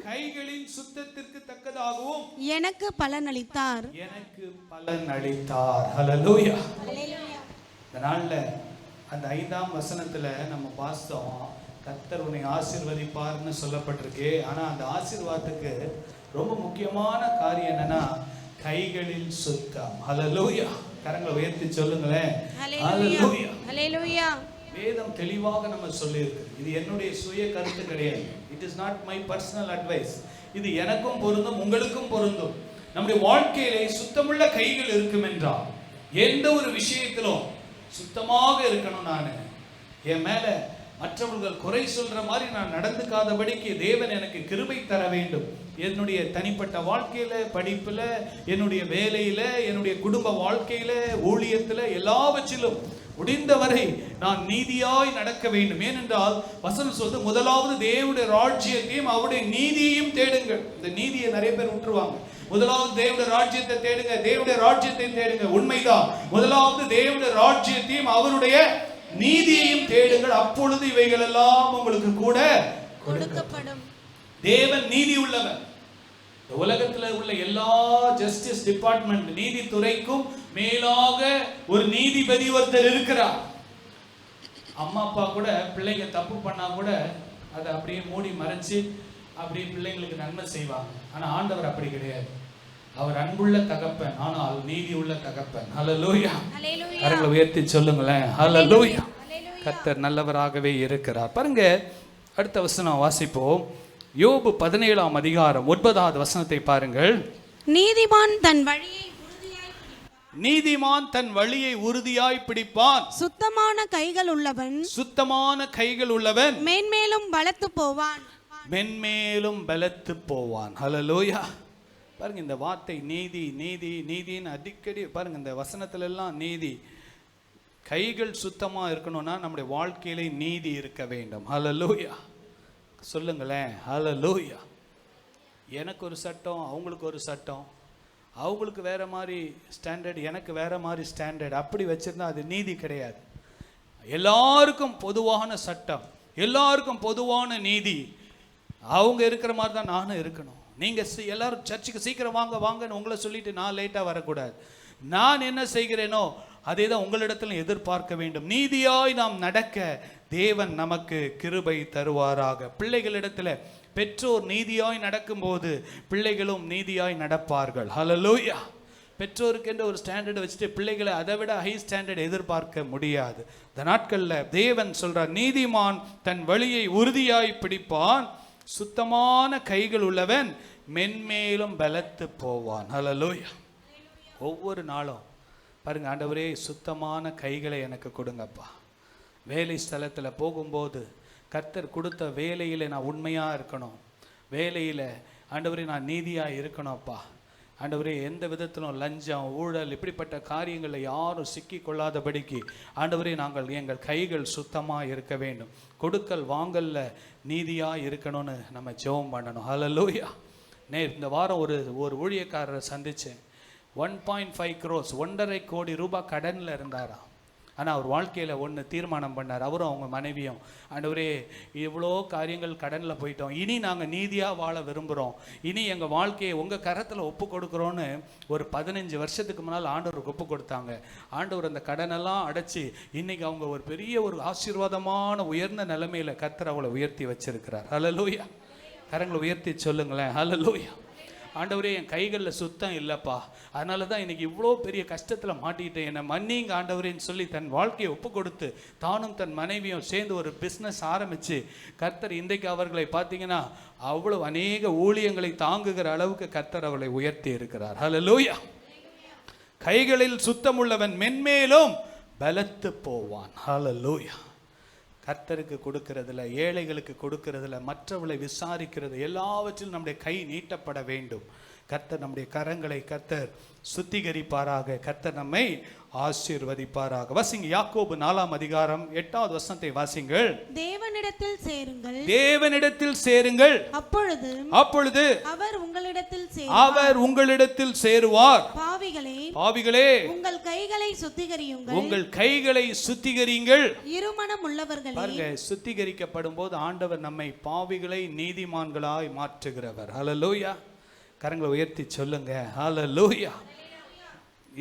எனக்கு பலனளித்தார். ஹல்லேலூயா. இந்த நாள்ல அந்த 5ஆம் வசனத்துல நம்ம பார்த்தோம், கர்த்தர் உன்னை ஆசீர்வதிப்பார்னு சொல்லப்பட்டிருக்கு. ஆனா அந்த ஆசீர்வாதத்துக்கு ரொம்ப முக்கியமான காரியம் என்னன்னா கைகளில் சுத்தம். ஹல்லேலூயா. கரங்களை உயர்த்தி சொல்லுங்களேன். ஹல்லேலூயா, ஹல்லேலூயா. வேதம் தெளிவாக நம்ம சொல்லியிருக்கு. இது என்னுடைய சுய கருத்து கிடையாது. It is not my personal advice. இது எனக்கும் பொருந்தும், உங்களுக்கும் பொருந்தும். நம்முடைய வாழ்க்கையிலே சுத்தமுள்ள கைகள் இருக்கும் என்றால் எந்த ஒரு விஷயத்திலும் சுத்தமாக இருக்கணும். நான் என் மேல மற்றவர்கள் குறை சொல்ற மாதிரி நான் நடந்துக்காதபடிக்கு தேவன் எனக்கு கிருபை தர வேண்டும். என்னுடைய தனிப்பட்ட வாழ்க்கையில, படிப்புல, என்னுடைய வேலையில, என்னுடைய குடும்ப வாழ்க்கையில, ஊழியத்துல, எல்லாவற்றிலும் முடிந்தவரை நான் நீதியாய் நடக்க வேண்டும். ஏனென்றால் வசனம் சொல்றது, முதலாவது தேவனுடைய ராஜ்யத்தையும் அவருடைய நீதியையும் தேடுங்கள். இந்த நீதியை நிறைய பேர் விட்டுருவாங்க. முதலாவது தேவனுடைய ராஜ்யத்தை தேடுங்க, தேவனுடைய ராஜ்யத்தை தேடுங்க. உண்மைதான். முதலாவது தேவனுடைய ராஜ்யத்தையும் அவருடைய நீதியையும் தேடுங்கள், அப்பொழுது இவைகள் எல்லாம் உங்களுக்கு கூட கொடுக்கப்படும். தேவன் நீதி உள்ளவர். உலகத்தில் உள்ள எல்லா ஜஸ்டிஸ் டிபார்ட்மெண்ட், நீதித்துறைக்கும் மேலாக ஒரு நீதிபதி ஒருத்தர் இருக்கிறார். அம்மா அப்பா கூட பிள்ளைங்க தப்பு பண்ணா கூட அதை அப்படியே மூடி மறைச்சு அப்படியே பிள்ளைங்களுக்கு நன்மை செய்வாங்க. ஆனா ஆண்டவர் அப்படி கிடையாது. அவர் அன்புள்ள தகப்பன், ஆனால் நீதி உள்ள தகப்பன். ஹல்லேலூயா. கரங்களை உயர்த்தி சொல்லுங்களேன். ஹல்லேலூயா. கர்த்தர் நல்லவராகவே இருக்கிறார். பாருங்க, அடுத்த வசனம் வாசிப்போம். யோபு 17ஆம் அதிகாரம் 9வது வசனத்தை பாருங்கள். நீதிமான் தன் வழியை உறுதியாய் பிடிப்பான். சுத்தமான கைகள் உள்ளவன் மென்மேலும் பலத்து போவான். ஹல்லேலூயா. பாருங்க, இந்த வார்த்தை நீதி நீதி நீதின்னு அடிக்கடி பாருங்க. இந்த வசனத்துல எல்லாம் நீதி. கைகள் சுத்தமா இருக்கணும்னா நம்முடைய வாழ்க்கையிலே நீதி இருக்க வேண்டும். ஹல்லேலூயா. சொல்லுங்களேன். ஹல்லேலூயா. எனக்கு ஒரு சட்டம், அவங்களுக்கு ஒரு சட்டம், அவங்களுக்கு வேற மாதிரி ஸ்டாண்டர்ட், எனக்கு வேற மாதிரி ஸ்டாண்டர்ட், அப்படி வச்சிருந்தா அது நீதி கிடையாது. எல்லாருக்கும் பொதுவான சட்டம், எல்லாருக்கும் பொதுவான நீதி. அவங்க இருக்கிற மாதிரி தான் நானும் இருக்கணும். நீங்கள் எல்லாரும் சர்ச்சுக்கு சீக்கிரம் வாங்க வாங்கன்னு உங்களை சொல்லிட்டு நான் லேட்டாக வரக்கூடாது. நான் என்ன செய்கிறேனோ அதே தான் உங்களிடத்தில் எதிர்பார்க்க வேண்டும். நீதியாய் நாம் நடக்க தேவன் நமக்கு கிருபை தருவாராக. பிள்ளைகளிடத்தில் பெற்றோர் நீதியாய் நடக்கும்போது பிள்ளைகளும் நீதியாய் நடப்பார்கள். ஹல்லேலூயா. பெற்றோருக்கு என்ற ஒரு ஸ்டாண்டர்ட் வச்சுட்டு பிள்ளைகளை அதை விட ஹை ஸ்டாண்டர்ட் எதிர்பார்க்க முடியாது. இந்த நாட்களில் தேவன் சொல்றார், நீதிமான் தன் வழியை உறுதியாய் பிடிப்பான், சுத்தமான கைகள் உள்ளவன் மென்மேலும் பலத்து போவான். ஹல்லேலூயா. ஒவ்வொரு நாளும் பாருங்க, ஆண்டவரே சுத்தமான கைகளை எனக்கு கொடுங்கப்பா. வேலை ஸ்தலத்தில் போகும்போது கர்த்தர் கொடுத்த வேலையில் நான் உண்மையாக இருக்கணும். வேலையில் ஆண்டவரே நான் நீதியாக இருக்கணும்ப்பா. ஆண்டவரே எந்த விதத்திலும் லஞ்சம், ஊழல், இப்படிப்பட்ட காரியங்களில் யாரும் சிக்கி கொள்ளாதபடிக்கு ஆண்டவரே நாங்கள் எங்கள் கைகள் சுத்தமாக இருக்க வேண்டும். கொடுக்கல் வாங்கல்ல நீதியாக இருக்கணும்னு நம்ம ஜெபம் பண்ணணும். ஹல்லேலூயா. இந்த வாரம் ஒரு ஊழியக்காரரை சந்தித்தேன். 1.5 crores 1.5 கோடி ரூபாய் கடனில் இருந்தாராம். ஆனால் அவர் வாழ்க்கையில் ஒன்று தீர்மானம் பண்ணார். அவரும் அவங்க மனைவியும், ஆண்டவரே இவ்வளோ காரியங்கள் கடனில் போயிட்டோம், இனி நாங்கள் நீதியாக வாழ விரும்புகிறோம், இனி எங்கள் வாழ்க்கையை உங்கள் கரத்தில் ஒப்பு கொடுக்குறோன்னு ஒரு 15 வருஷத்துக்கு முன்னால் ஆண்டவருக்கு ஒப்பு கொடுத்தாங்க. ஆண்டவர் அந்த கடனெல்லாம் அடைச்சி இன்னைக்கு அவங்க ஒரு பெரிய ஒரு ஆசீர்வாதமான உயர்ந்த நிலைமையில் கர்த்தர் அவளை உயர்த்தி வச்சிருக்கிறார். ஹல்லேலூயா. கரங்களை உயர்த்தி சொல்லுங்களேன். ஹல்லேலூயா. ஆண்டவரே என் கைகளில் சுத்தம் இல்லைப்பா, அதனால தான் இன்னைக்கு இவ்வளோ பெரிய கஷ்டத்தில் மாட்டிக்கிட்டேன், என்னை மன்னிங்க ஆண்டவரேன்னு சொல்லி தன் வாழ்க்கையை ஒப்பு கொடுத்து தானும் தன் மனைவியும் சேர்ந்து ஒரு பிஸ்னஸ் ஆரம்பித்து கர்த்தர் இன்றைக்கு அவர்களை பார்த்தீங்கன்னா அவ்வளவு அநேக ஊழியங்களை தாங்குகிற அளவுக்கு கர்த்தர் அவளை உயர்த்தி இருக்கிறார். ஹல்லேலூயா. கைகளில் சுத்தமுள்ளவன் மென்மேலும் பலத்து போவான். ஹல்லேலூயா. கர்த்தருக்கு கொடுக்கிறதுல, ஏழைகளுக்கு கொடுக்கிறதுல, மற்றவர்களை விசாரிக்கிறது எல்லாவற்றிலும் நம்முடைய கை நீட்டப்பட வேண்டும். கர்த்தர் நம்முடைய கரங்களை கர்த்தர் சுத்திகரிப்பாராக. கர்த்தர் நம்மை ஆசீர்வதிப்பாராக. வாசிங்க யாக்கோபு 4ஆம் அதிகாரம் 8வது வசனத்தை வாசிங்கள். தேவனிடத்தில் சேருங்கள், தேவனிடத்தில் சேருங்கள், அப்பொழுது அவர் உங்களிடத்தில் சேருவார். பாவிகளே உங்கள் கைகளை சுத்திகரியுங்கள், உங்கள் கைகளை சுத்திகரியுங்கள். இருமனம் உள்ளவர்களே. பாருங்க, சுத்திகரிக்கப்படும் போது ஆண்டவர் நம்மை பாவிகளை நீதிமான்களாய் மாற்றுகிறவர். ஹல்லேலூயா. கரங்களை உயர்த்தி சொல்லுங்க, ஹல்லேலூயா.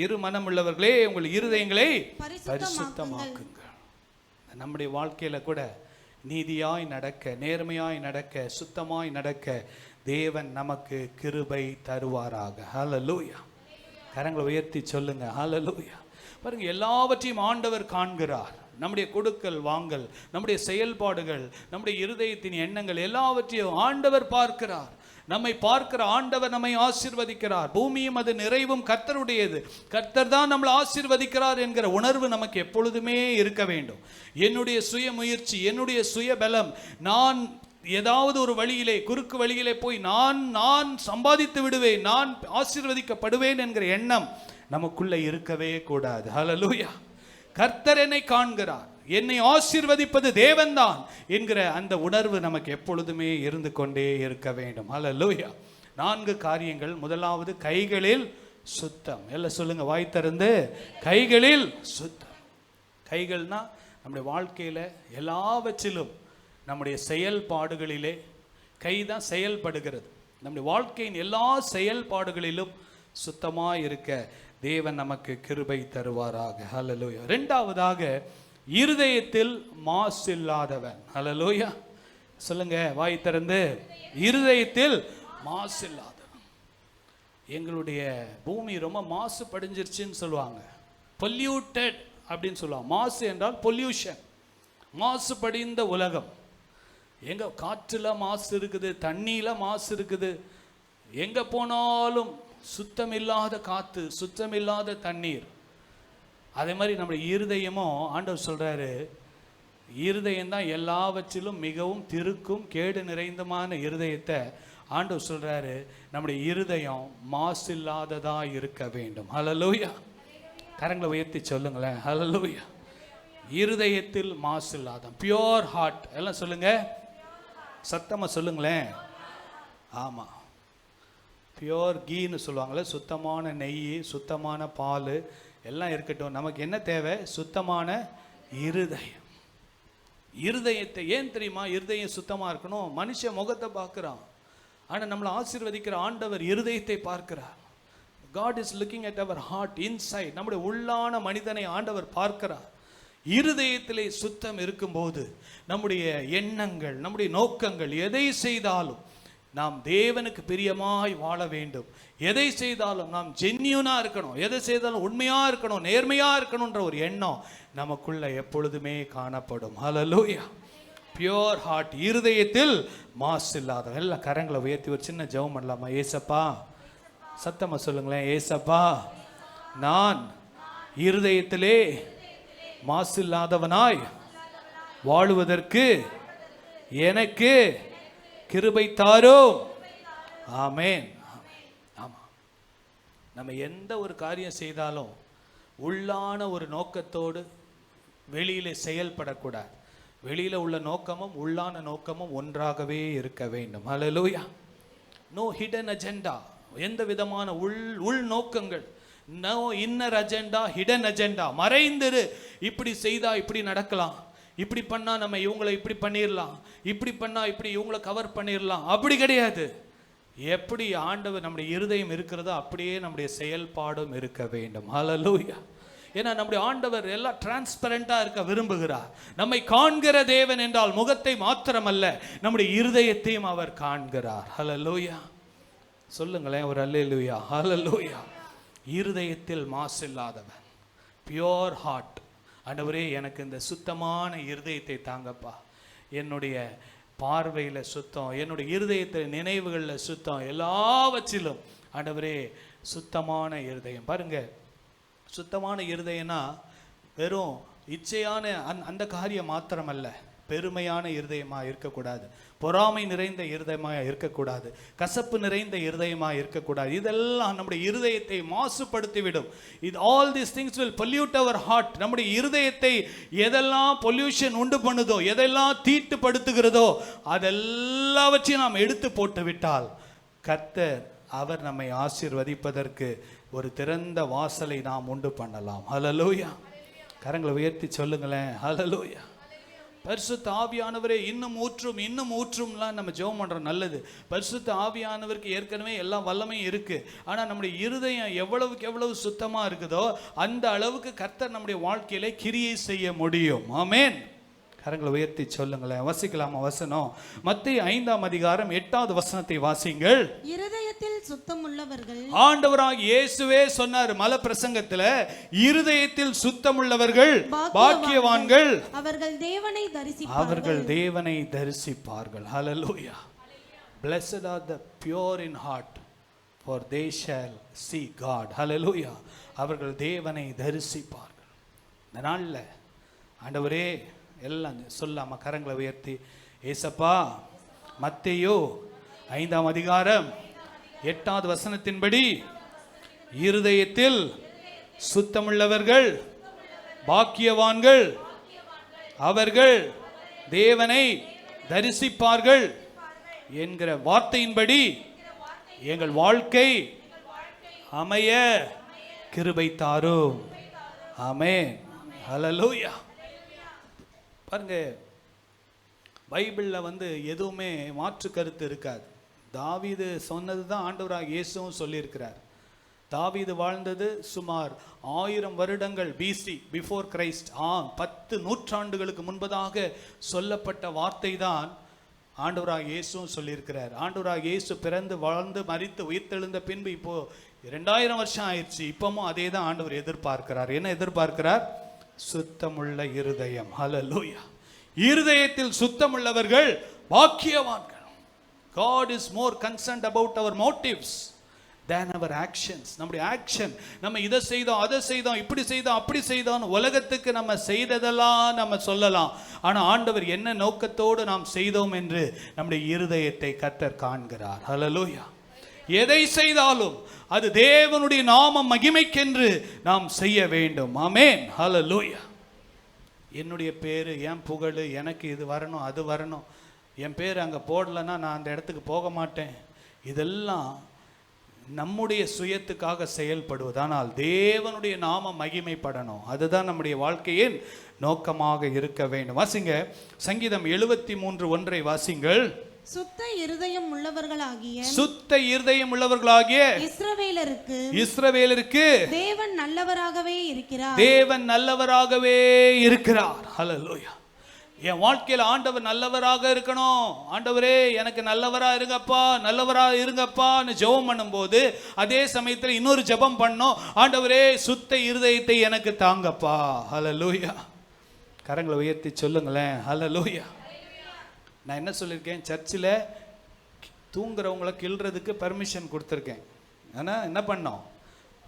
இரு மனம் உள்ளவர்களே உங்கள் இருதயங்களை பரிசுத்தமாக்குங்கள். நம்முடைய வாழ்க்கையில கூட நீதியாய் நடக்க, நேர்மையாய் நடக்க, சுத்தமாய் நடக்க தேவன் நமக்கு கிருபை தருவாராக. ஹல்லேலூயா. கரங்களை உயர்த்தி சொல்லுங்க, ஹல்லேலூயா. பாருங்க, எல்லாவற்றையும் ஆண்டவர் காண்கிறார். நம்முடைய கொடுக்கல் வாங்கல், நம்முடைய செயல்பாடுகள், நம்முடைய இருதயத்தின் எண்ணங்கள் எல்லாவற்றையும் ஆண்டவர் பார்க்கிறார். நம்மை பார்க்கிற ஆண்டவர் நம்மை ஆசீர்வதிக்கிறார். பூமியும் அது நிறைவும் கர்த்தருடையது. கர்த்தர் தான் நம்மளை ஆசீர்வதிக்கிறார் என்கிற உணர்வு நமக்கு எப்பொழுதுமே இருக்க வேண்டும். என்னுடைய சுய முயற்சி, என்னுடைய சுய பலம், நான் ஏதாவது ஒரு வழியிலே, குறுக்கு வழியிலே போய் நான் சம்பாதித்து விடுவேன், நான் ஆசீர்வதிக்கப்படுவேன் என்கிற எண்ணம் நமக்குள்ள இருக்கவே கூடாது. ஹல்லேலூயா. கர்த்தர் என்னை காண்கிறார், என்னை ஆசீர்வதிப்பது தேவன்தான் என்கிற அந்த உணர்வு நமக்கு எப்பொழுதுமே இருந்து கொண்டே இருக்க வேண்டும். ஹல்லேலூயா. 4 காரியங்கள். முதலாவது, கைகளில் சுத்தம். எல்லாம் சொல்லுங்க, வாய் திறந்து, கைகளில் சுத்தம். கைகள்னா நம்முடைய வாழ்க்கையில எல்லாவற்றிலும், நம்முடைய செயல்பாடுகளிலே கைதான் செயல்படுகிறது. நம்முடைய வாழ்க்கையின் எல்லா செயல்பாடுகளிலும் சுத்தமாக இருக்க தேவன் நமக்கு கிருபை தருவாராக. ஹல்லேலூயா. 2வதாக, இருதயத்தில் மாசு இல்லாதவன். ஹல்லேலூயா. சொல்லுங்க, வாய் திறந்து, இருதயத்தில் மாசு இல்லாதவன். எங்களுடைய பூமி ரொம்ப மாசு படிஞ்சிருச்சுன்னு சொல்லுவாங்க, பொல்யூட்டட் அப்படின்னு சொல்லுவாங்க. மாசு என்றால் பொல்யூஷன், மாசு படிந்த உலகம். எங்க காற்றுல மாசு இருக்குது, தண்ணியில மாசு இருக்குது, எங்க போனாலும் சுத்தமில்லாத காத்து, சுத்தமில்லாத தண்ணீர். அதே மாதிரி நம்முடைய இருதயமும் ஆண்டவர் சொல்றாரு, இருதயம் தான் எல்லாவற்றிலும் மிகவும் திருக்கும் கேடு நிறைந்தமான இருதயத்தை ஆண்டவர் சொல்றாரு நம்முடைய இருதயம் மாசு இல்லாததா இருக்க வேண்டும். ஹல்லேலூயா. கரங்களை உயர்த்தி சொல்லுங்களேன், ஹல்லேலூயா. இருதயத்தில் மாசு இல்லாத, பியோர் ஹார்ட். எல்லாம் சொல்லுங்க, சத்தமா சொல்லுங்களேன். ஆமா, பியோர் கீன்னு சொல்லுவாங்களே, சுத்தமான நெய், சுத்தமான பால் எல்லாம் இருக்கட்டும். நமக்கு என்ன தேவை? சுத்தமான இருதயம். இருதயத்தை ஏன் தெரியுமா இருதயம் சுத்தமா இருக்கணும்? மனுஷன் முகத்தை பார்க்கிறான், ஆனா நம்மளை ஆசீர்வதிக்கிற ஆண்டவர் இருதயத்தை பார்க்கிறார். God is looking at our heart inside. நம்முடைய உள்ளான மனிதனை ஆண்டவர் பார்க்கிறார். இருதயத்திலே சுத்தம் இருக்கும்போது நம்முடைய எண்ணங்கள், நம்முடைய நோக்கங்கள், எதை செய்தாலும் நாம் தேவனுக்கு பிரியமாய் வாழ வேண்டும். எதை செய்தாலும் நாம் ஜென்யூனா இருக்கணும், எதை செய்தாலும் உண்மையா இருக்கணும், நேர்மையா இருக்கணும்ன்ற ஒரு எண்ணம் நமக்குள்ள எப்பொழுதுமே காணப்படும். ஹல்லேலூயா. பியோர் ஹார்ட், இருதயத்தில் மாசு இல்லாத. எல்லாம் கரங்களை உயர்த்தி ஒரு சின்ன ஜெபம் பண்ணலாமா? ஏசப்பா, சத்தமா சொல்லுங்களேன், ஏசப்பா, நான் இருதயத்திலே மாசு இல்லாதவனாய் வாழுவதற்கு எனக்கு கிருபை தாரும். ஆமென். ஆமா, நம்ம எந்த ஒரு காரியம் செய்தாலும் உள்ளான ஒரு நோக்கத்தோடு வெளியிலே செயல்படக்கூடாது. வெளியில உள்ள நோக்கமும் உள்ளான நோக்கமும் ஒன்றாகவே இருக்க வேண்டும். ஹல்லேலூயா. No hidden agenda. எந்த விதமான உள் நோக்கங்கள், no inner agenda, hidden agenda. மறைந்திரு, இப்படி செய்தா இப்படி நடக்கலாம், இப்படி பண்ணா நம்ம இவங்களை இப்படி பண்ணிடலாம், இப்படி பண்ணா இப்படி இவங்களை கவர் பண்ணிடலாம். அப்படி கிடையாது. எப்படி ஆண்டவர் நம்முடைய இருதயம் இருக்கிறதோ அப்படியே நம்முடைய செயல்பாடும் இருக்க வேண்டும். ஹல்லேலூயா. ஏன்னா நம்முடைய ஆண்டவர் எல்லாம் டிரான்ஸ்பரண்டா இருக்க விரும்புகிறார். நம்மை காண்கிற தேவன் என்றால் முகத்தை மாத்திரமல்ல, நம்முடைய இருதயத்தையும் அவர் காண்கிறார். ஹல்லேலூயா. சொல்லுங்களேன் ஒரு அல்லேலூயா. ஹல்லேலூயா. இருதயத்தில் மாசு இல்லாதவன், பியோர் ஹார்ட். ஆண்டவரே எனக்கு இந்த சுத்தமான இருதயத்தை தாங்கப்பா. என்னுடைய பார்வையில் சுத்தம், என்னுடைய இருதயத்தில் நினைவுகளில் சுத்தம், எல்லாவற்றிலும் ஆண்டவரே சுத்தமான இருதயம். பாருங்க, சுத்தமான இருதயம்னா வெறும் இச்சையான அந்த காரியம் மாத்திரமல்ல. பெருமையான இருதயமாக இருக்கக்கூடாது, பொறாமை நிறைந்த இருதயமாக இருக்கக்கூடாது, கசப்பு நிறைந்த இருதயமாக இருக்கக்கூடாது. இதெல்லாம் நம்முடைய இருதயத்தை மாசுபடுத்திவிடும். இது all these things will pollute our heart. நம்முடைய இருதயத்தை எதெல்லாம் பொல்யூஷன் உண்டு பண்ணுதோ, எதெல்லாம் தீட்டுப்படுத்துகிறதோ அதெல்லாவற்றையும் நாம் எடுத்து போட்டு விட்டால் கர்த்தர் அவர் நம்மை ஆசீர்வதிப்பதற்கு ஒரு திறந்த வாசலை நாம் உண்டு பண்ணலாம். ஹல்லேலூயா. கரங்களை உயர்த்தி சொல்லுங்களேன், ஹல்லேலூயா. பரிசுத்த ஆவியானவரே இன்னும் ஊற்றும் இன்னும் ஊற்றும்லாம் நம்ம ஜெபம் பண்ணுறோம், நல்லது. பரிசுத்த ஆவியானவருக்கு ஏற்கனவே எல்லா வல்லமையும் இருக்குது. ஆனால் நம்முடைய இருதயம் எவ்வளவுக்கு எவ்வளவு சுத்தமாக இருக்குதோ அந்த அளவுக்கு கர்த்தர் நம்முடைய வாழ்க்கையில கிரியை செய்ய முடியும். ஆமென். கரங்களை உயர்த்தி சொல்லுங்களேன். வசிக்கலாமா வசனம்? மத்தேயு 5ஆம் அதிகாரம் 8வது வசனத்தை வாசிங்கள். இருதயத்தில் சுத்தம் உள்ளவர்கள், ஆண்டவராகிய இயேசுவே சொன்னார் மலை பிரசங்கத்துல, இருதயத்தில் சுத்தம் உள்ளவர்கள் பாக்கியவான்கள், அவர்கள் தேவனை தரிசிப்பார்கள். அவர்கள் தேவனை தரிசிப்பார்கள். ஹல்லேலூயா. Blessed are the pure in heart, for they shall see God. ஹல்லேலூயா. அவர்கள் தேவனை தரிசிப்பார்கள். இந்த நாள்ல ஆண்டவரே எல்லாம் சொல்லாம கரங்களை உயர்த்தி, ஏசப்பா மத்தேயு 5ஆம் அதிகாரம் 8வது வசனத்தின்படி இருதயத்தில் சுத்தமுள்ளவர்கள் பாக்கியவான்கள், அவர்கள் தேவனை தரிசிப்பார்கள் என்கிற வார்த்தையின்படி எங்கள் வாழ்க்கை அமைய கிருபை தாரும். ஆமென். ஹல்லேலூயா. பாருங்க, பைபிளில் எதுவுமே மாற்று கருத்து இருக்காது. தாவீது சொன்னது தான் ஆண்டவராக இயேசுவும் சொல்லியிருக்கிறார். தாவீது வாழ்ந்தது சுமார் 1000 வருடங்கள் பிசி, பிஃபோர் கிரைஸ்ட். 10 நூற்றாண்டுகளுக்கு முன்பதாக சொல்லப்பட்ட வார்த்தை தான் ஆண்டவராக இயேசுவும் சொல்லியிருக்கிறார். ஆண்டவராக இயேசு பிறந்து வாழ்ந்து மரித்து உயிர்த்தெழுந்த பின்பு இப்போ 2000 வருஷம் ஆயிடுச்சு. இப்பவும் அதே தான் ஆண்டவர் எதிர்பார்க்கிறார். என்ன எதிர்பார்க்கிறார்? சுத்தமுள்ள இருதயம். ஹல்லேலூயா. இருதயத்தில் சுத்தமுள்ளவர்கள் பாக்கியவான்கள். God is more concerned about our motives than our actions. நம்முடைய ஆக்ஷன், நம்ம இதை செய்தோம் அதை செய்தோம் இப்படி செய்தோம் அப்படி செய்தோம் உலகத்துக்கு நம்ம செய்ததெல்லாம் நம்ம சொல்லலாம். ஆனால் ஆண்டவர் என்ன நோக்கத்தோடு நாம் செய்தோம் என்று நம்முடைய இருதயத்தை கர்த்தர் காண்கிறார். ஹல்லேலூயா. எதை செய்தாலும் அது தேவனுடைய நாம மகிமைக்கென்று நாம் செய்ய வேண்டும். ஆமென். ஹல்லேலூயா. என்னுடைய பேரு, என் புகழ், எனக்கு இது வரணும் அது வரணும், என் பேர் அங்கே போடலைன்னா நான் அந்த இடத்துக்கு போக மாட்டேன், இதெல்லாம் நம்முடைய சுயத்துக்காக செயல்படுவது. ஆனால் தேவனுடைய நாம மகிமைப்படணும். அதுதான் நம்முடைய வாழ்க்கையின் நோக்கமாக இருக்க வேண்டும். வாசிங்க சங்கீதம் 73:1 வாசிங்கள். சுத்த இருதயம் உள்ளவர்களாகிய, சுத்த இருதயம் உள்ளவர்களாகிய இஸ்ரவேலருக்கு தேவன் நல்லவராகவே இருக்கிறார். தேவன் நல்லவராகவே இருக்கிறார். ஹல்லேலூயா. என் வாழ்க்கையில் ஆண்டவர் நல்லவராக இருக்கணும். ஆண்டவரே எனக்கு நல்லவரா இருங்கப்பா, நல்லவரா இருங்கப்பான்னு ஜெபம் பண்ணும்போது அதே சமயத்தில் இன்னொரு ஜெபம் பண்ணோம், ஆண்டவரே சுத்த இருதயத்தை எனக்கு தாங்கப்பா. ஹல்லேலூயா. கரங்களை உயர்த்தி சொல்லுங்களேன், ஹல்லேலூயா. நான் என்ன சொல்லியிருக்கேன், சர்ச்சில் தூங்குறவங்களை கிள்றதுக்கு பர்மிஷன் கொடுத்துருக்கேன். ஆனால் என்ன பண்ணோம்,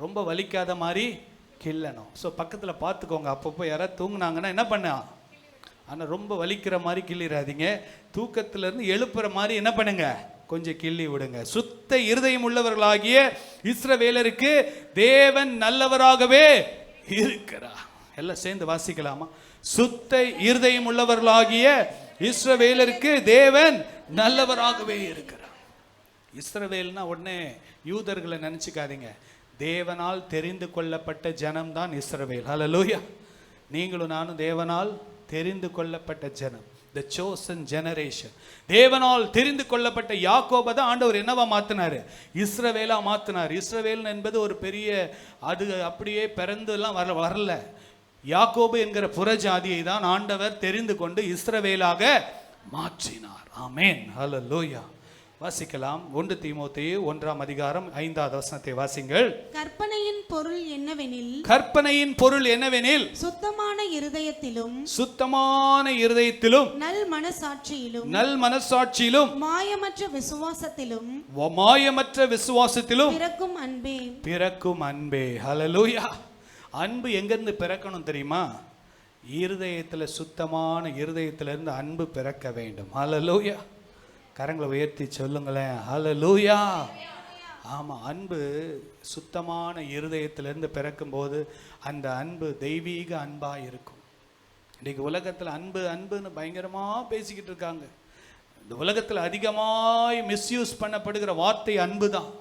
ரொம்ப வலிக்காத மாதிரி கிள்ளணும். ஸோ பக்கத்தில் பார்த்துக்கோங்க, அப்பப்போ யாராவது தூங்குனாங்கன்னா என்ன பண்ணா, ஆனால் ரொம்ப வலிக்கிற மாதிரி கிள்ளிடாதீங்க. தூக்கத்திலேருந்து எழுப்புற மாதிரி என்ன பண்ணுங்க, கொஞ்சம் கிள்ளி விடுங்க. சுத்த இருதயம் உள்ளவர்களாகிய இஸ்ரவேலருக்கு தேவன் நல்லவராகவே இருக்கிறார். எல்லாம் சேர்ந்து வாசிக்கலாமா? சுத்த இருதயம் உள்ளவர்களாகிய இஸ்ரவேலருக்கு தேவன் நல்லவராகவே இருக்கிறார். இஸ்ரவேல்னா உடனே யூதர்களை நினைச்சுக்காதீங்க. தேவனால் தெரிந்து கொள்ளப்பட்ட ஜனம்தான் இஸ்ரவேல். ஹல்லேலூயா. நீங்களும் நானும் தேவனால் தெரிந்து கொள்ளப்பட்ட ஜனம், the chosen generation. தேவனால் தெரிந்து கொள்ளப்பட்ட யாக்கோபை தான் ஆண்டவர் என்னவா மாத்தினாரு, இஸ்ரவேலா மாத்தினார். இஸ்ரவேல் என்பது ஒரு பெரிய, அது அப்படியே பிறந்து எல்லாம் வரல. யாக்கோபு என்கிற புறஜாதியை தான் ஆண்டவர் தெரிந்து கொண்டு இஸ்ரவேலாக மாற்றினார். ஆமென். ஹல்லேலூயா. வாசிக்கலாம். 1 தீமோத்தேயு 1ஆம் அதிகாரம் 5வது வசனத்தை வாசிங்கள். கற்பனையின் பொருள் என்னவெனில், கற்பனையின் பொருள் என்னவெனில், சுத்தமான இருதயத்திலும் சுத்தமான இருதயத்திலும் நல் மனசாட்சியிலும் நல் மனசாட்சியிலும் மாயமற்ற விசுவாசத்திலும் மாயமற்ற விசுவாசத்திலும் பிறக்கும் அன்பே. பிறக்கும் அன்பே. ஹல்லேலூயா. அன்பு எங்கிருந்து பிறக்கணும் தெரியுமா? இருதயத்துல, சுத்தமான இருதயத்திலிருந்து அன்பு பிறக்க வேண்டும். ஹல்லேலூயா. கரங்களை உயர்த்தி சொல்லுங்களேன், ஹல்லேலூயா. ஆமா, அன்பு சுத்தமான இருதயத்திலிருந்து பிறக்கும் போது அந்த அன்பு தெய்வீக அன்பா இருக்கும். இன்னைக்கு உலகத்துல அன்பு அன்புன்னு பயங்கரமா பேசிக்கிட்டு இருக்காங்க. இந்த உலகத்துல அதிகமாய் மிஸ்யூஸ் பண்ணப்படுகிற வார்த்தை அன்பு தான்.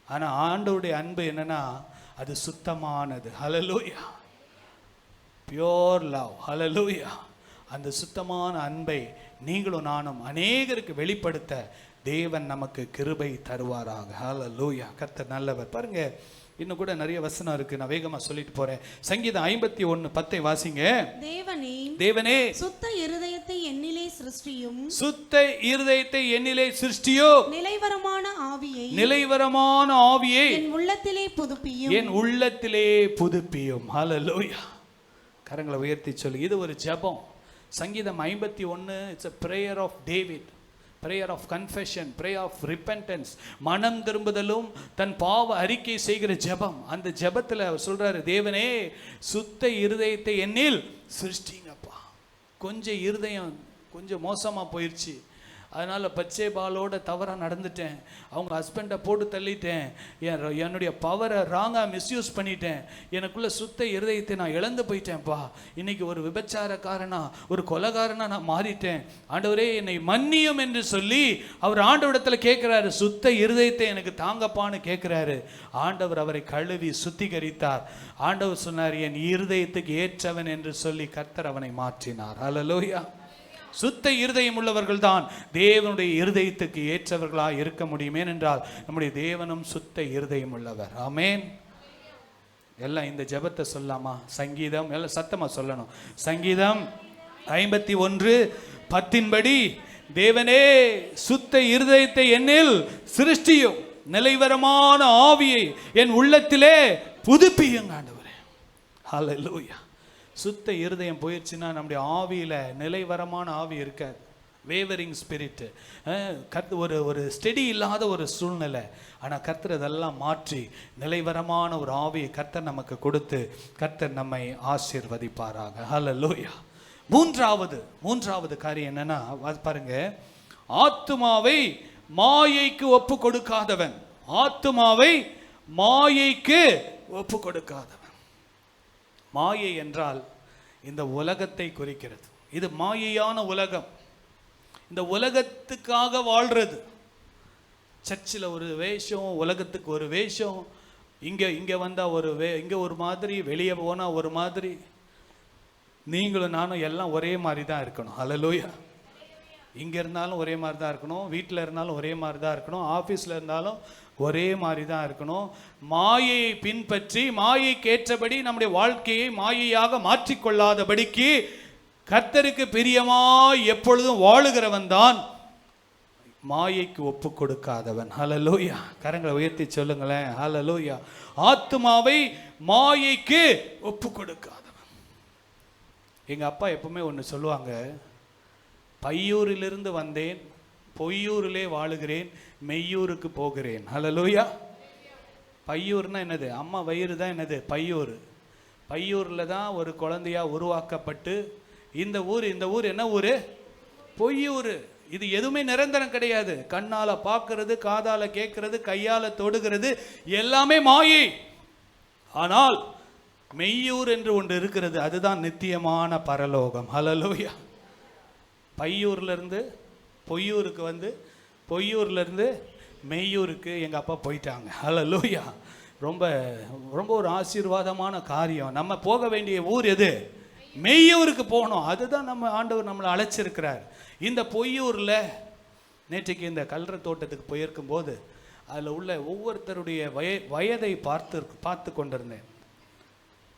ஆனா ஆண்டவருடைய அன்பு என்னன்னா, அது சுத்தமானது. ஹல்லேலூயா. Pure love. ஹல்லேலூயா. அந்த சுத்தமான அன்பை நீங்களும் நானும் அநேகருக்கு வெளிப்படுத்த தேவன் நமக்கு கிருபை தருவாராக. ஹல்லேலூயா. கர்த்தர் நல்லவர். பாருங்க, இன்னும் கூட நிறைய வசனம் இருக்கு, நான் வேகமா சொல்லிட்டு போறேன். சங்கீதம் 51:10 வாசிங்க. தேவனே, தேவனே, சுத்த இருதயத்தை என்னிலே சிருஷ்டியும், சுத்த இருதயத்தை என்னிலே சிருஷ்டியும், நிலைவரமான ஆவியை நிலைவரமான ஆவியை என் உள்ளத்திலே புதுப்பியும். என் உள்ளத்திலே புதுப்பியும். ஹல்லேலூயா. கரங்களை உயர்த்தி சொல்லு. இது ஒரு ஜெபம். சங்கீதம் 51 it's a prayer of David, prayer of confession, prayer of repentance. மனம் திரும்புதலும் தன் பாவ அறிக்கை செய்கிற ஜெபம். அந்த ஜெபத்தில் அவர் சொல்றாரு, தேவனே சுத்த இருதயத்தை என்னில் சிருஷ்டிங்கப்பா. கொஞ்சம் இருதயம் கொஞ்சம் மோசமா போயிடுச்சு, அதனால பச்சை பாலோட தவறாக நடந்துட்டேன், அவங்க ஹஸ்பண்டை போட்டு தள்ளிட்டேன், என்னுடைய பவரை ராங்காக மிஸ்யூஸ் பண்ணிட்டேன், எனக்குள்ள சுத்த இருதயத்தை நான் இழந்து போயிட்டேன்ப்பா, இன்னைக்கு ஒரு விபச்சாரக்காரனா ஒரு கொலைகாரனா நான் மாறிட்டேன், ஆண்டவரே என்னை மன்னியும் என்று சொல்லி அவர் ஆண்டவரிடத்தில் கேட்குறாரு. சுத்த இருதயத்தை எனக்கு தாங்கப்பான்னு கேட்குறாரு. ஆண்டவர் அவரை கழுவி சுத்திகரித்தார். ஆண்டவர் சொன்னார், என் இருதயத்துக்கு ஏற்றவன் என்று சொல்லி கர்த்தர் அவனை மாற்றினார். ஹல்லேலூயா. சுத்த இருதயம் உள்ளவர்கள் தான் தேவனுடைய இருதயத்துக்கு ஏற்றவர்களாக இருக்க முடியும். ஏனென்றால் நம்முடைய தேவனும் சுத்த இருதயம் உள்ளவர். ஆமென். எல்லாம் இந்த ஜெபத்தை சொல்லாமா? சங்கீதம் எல்லாம் சத்தமா சொல்லணும். சங்கீதம் 51:10 தேவனே சுத்த இருதயத்தை என்னில் சிருஷ்டியும், நிலைவரமான ஆவியை என் உள்ளத்திலே புதுப்பியுங்க ஆண்டவரே. ஹல்லேலூயா. சுத்த இருதயம் போயிடுச்சுன்னா நம்முடைய ஆவியில் நிலைவரமான ஆவி இருக்காது. வேவரிங் ஸ்பிரிட், ஒரு ஸ்டெடி இல்லாத ஒரு சூழ்நிலை. ஆனால் கர்த்தர் அதெல்லாம் மாற்றி நிலைவரமான ஒரு ஆவியை கர்த்தர் நமக்கு கொடுத்து கர்த்தர் நம்மை ஆசீர்வதிப்பாராக. ஹல்லேலூயா. மூன்றாவது காரியம் என்னன்னா பாருங்க, ஆத்துமாவை மாயைக்கு ஒப்பு கொடுக்காதவன். ஆத்துமாவை மாயைக்கு ஒப்பு கொடுக்காதவன். மாயை என்றால் இந்த உலகத்தை குறிக்கிறது. இது மாயையான உலகம். இந்த உலகத்துக்காக வாழ்றது. சர்ச்சில் ஒரு வேஷம், உலகத்துக்கு ஒரு வேஷம், இங்கே வந்தால் இங்கே ஒரு மாதிரி, வெளியே போனால் ஒரு மாதிரி. நீங்களும் நானும் எல்லாம் ஒரே மாதிரி தான் இருக்கணும். ஹல்லேலூயா. இங்கே இருந்தாலும் ஒரே மாதிரி தான் இருக்கணும், வீட்டில் இருந்தாலும் ஒரே மாதிரி தான் இருக்கணும், ஆஃபீஸில் இருந்தாலும் ஒரே மாதிரி தான் இருக்கணும். மாயையை பின்பற்றி மாயைக்கு ஏற்றபடி நம்முடைய வாழ்க்கையை மாயையாக மாற்றிக்கொள்ளாதபடிக்கு கர்த்தருக்கு பிரியமாய் எப்பொழுதும் வாழுகிறவன் தான் மாயைக்கு ஒப்பு கொடுக்காதவன். ஹல்லேலூயா. கரங்களை உயர்த்தி சொல்லுங்களேன், ஹல்லேலூயா. ஆத்துமாவை மாயைக்கு ஒப்பு கொடுக்காதவன். எங்கள் அப்பா எப்பவுமே ஒன்று சொல்லுவாங்க, பையூரிலிருந்து வந்தேன், பொய்யூரிலே வாழுகிறேன், மெய்யூருக்கு போகிறேன். ஹல்லேலூயா. பையூர்னா என்னது? அம்மா வயிறு தான் என்னது? பையூர். பையூரில் தான் ஒரு குழந்தையா உருவாக்கப்பட்டு இந்த ஊர் என்ன ஊர்? பொய்யூர். இது எதுவுமே நிரந்தரம் கிடையாது. கண்ணால் பார்க்கறது, காதால் கேட்கறது, கையால் தொடுகிறது எல்லாமே மாயை. ஆனால் மெய்யூர் என்று ஒன்று இருக்கிறது, அதுதான் நித்தியமான பரலோகம். ஹல்லேலூயா. பையூர்லேருந்து பொய்யூருக்கு வந்து பொய்யூர்லேருந்து மெய்யூருக்கு எங்கள் அப்பா போயிட்டாங்க. ஹல்லேலூயா. ரொம்ப ரொம்ப ஒரு ஆசீர்வாதமான காரியம். நம்ம போக வேண்டிய ஊர் எது? மெய்யூருக்கு போகணும். அதுதான் நம்ம ஆண்டவர் நம்மளை அழைச்சிருக்கிறார். இந்த பொய்யூரில் நேற்றைக்கு இந்த கல்ற தோட்டத்துக்கு போயிருக்கும் போது அதில் உள்ள ஒவ்வொருத்தருடைய வயதை பார்த்து கொண்டிருந்தேன்.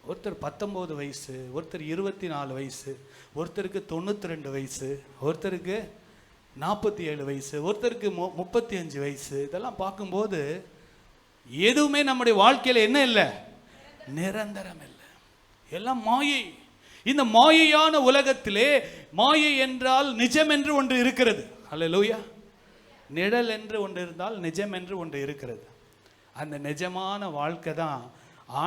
ஒருத்தர் 19 வயசு, ஒருத்தர் 24 வயசு, ஒருத்தருக்கு 92 வயசு, ஒருத்தருக்கு 47 வயசு, ஒருத்தருக்கு 35 வயசு. இதெல்லாம் பார்க்கும்போது எதுவுமே நம்முடைய வாழ்க்கையில் என்ன இல்லை, நிரந்தரம் இல்லை, எல்லாம் மாயை. இந்த மாயையான உலகத்திலே மாயை என்றால் நிஜம் என்று ஒன்று இருக்கிறது. அல்லேலூயா. நிழல் என்று ஒன்று இருந்தால் நிஜம் என்று ஒன்று இருக்கிறது. அந்த நிஜமான வாழ்க்கை தான்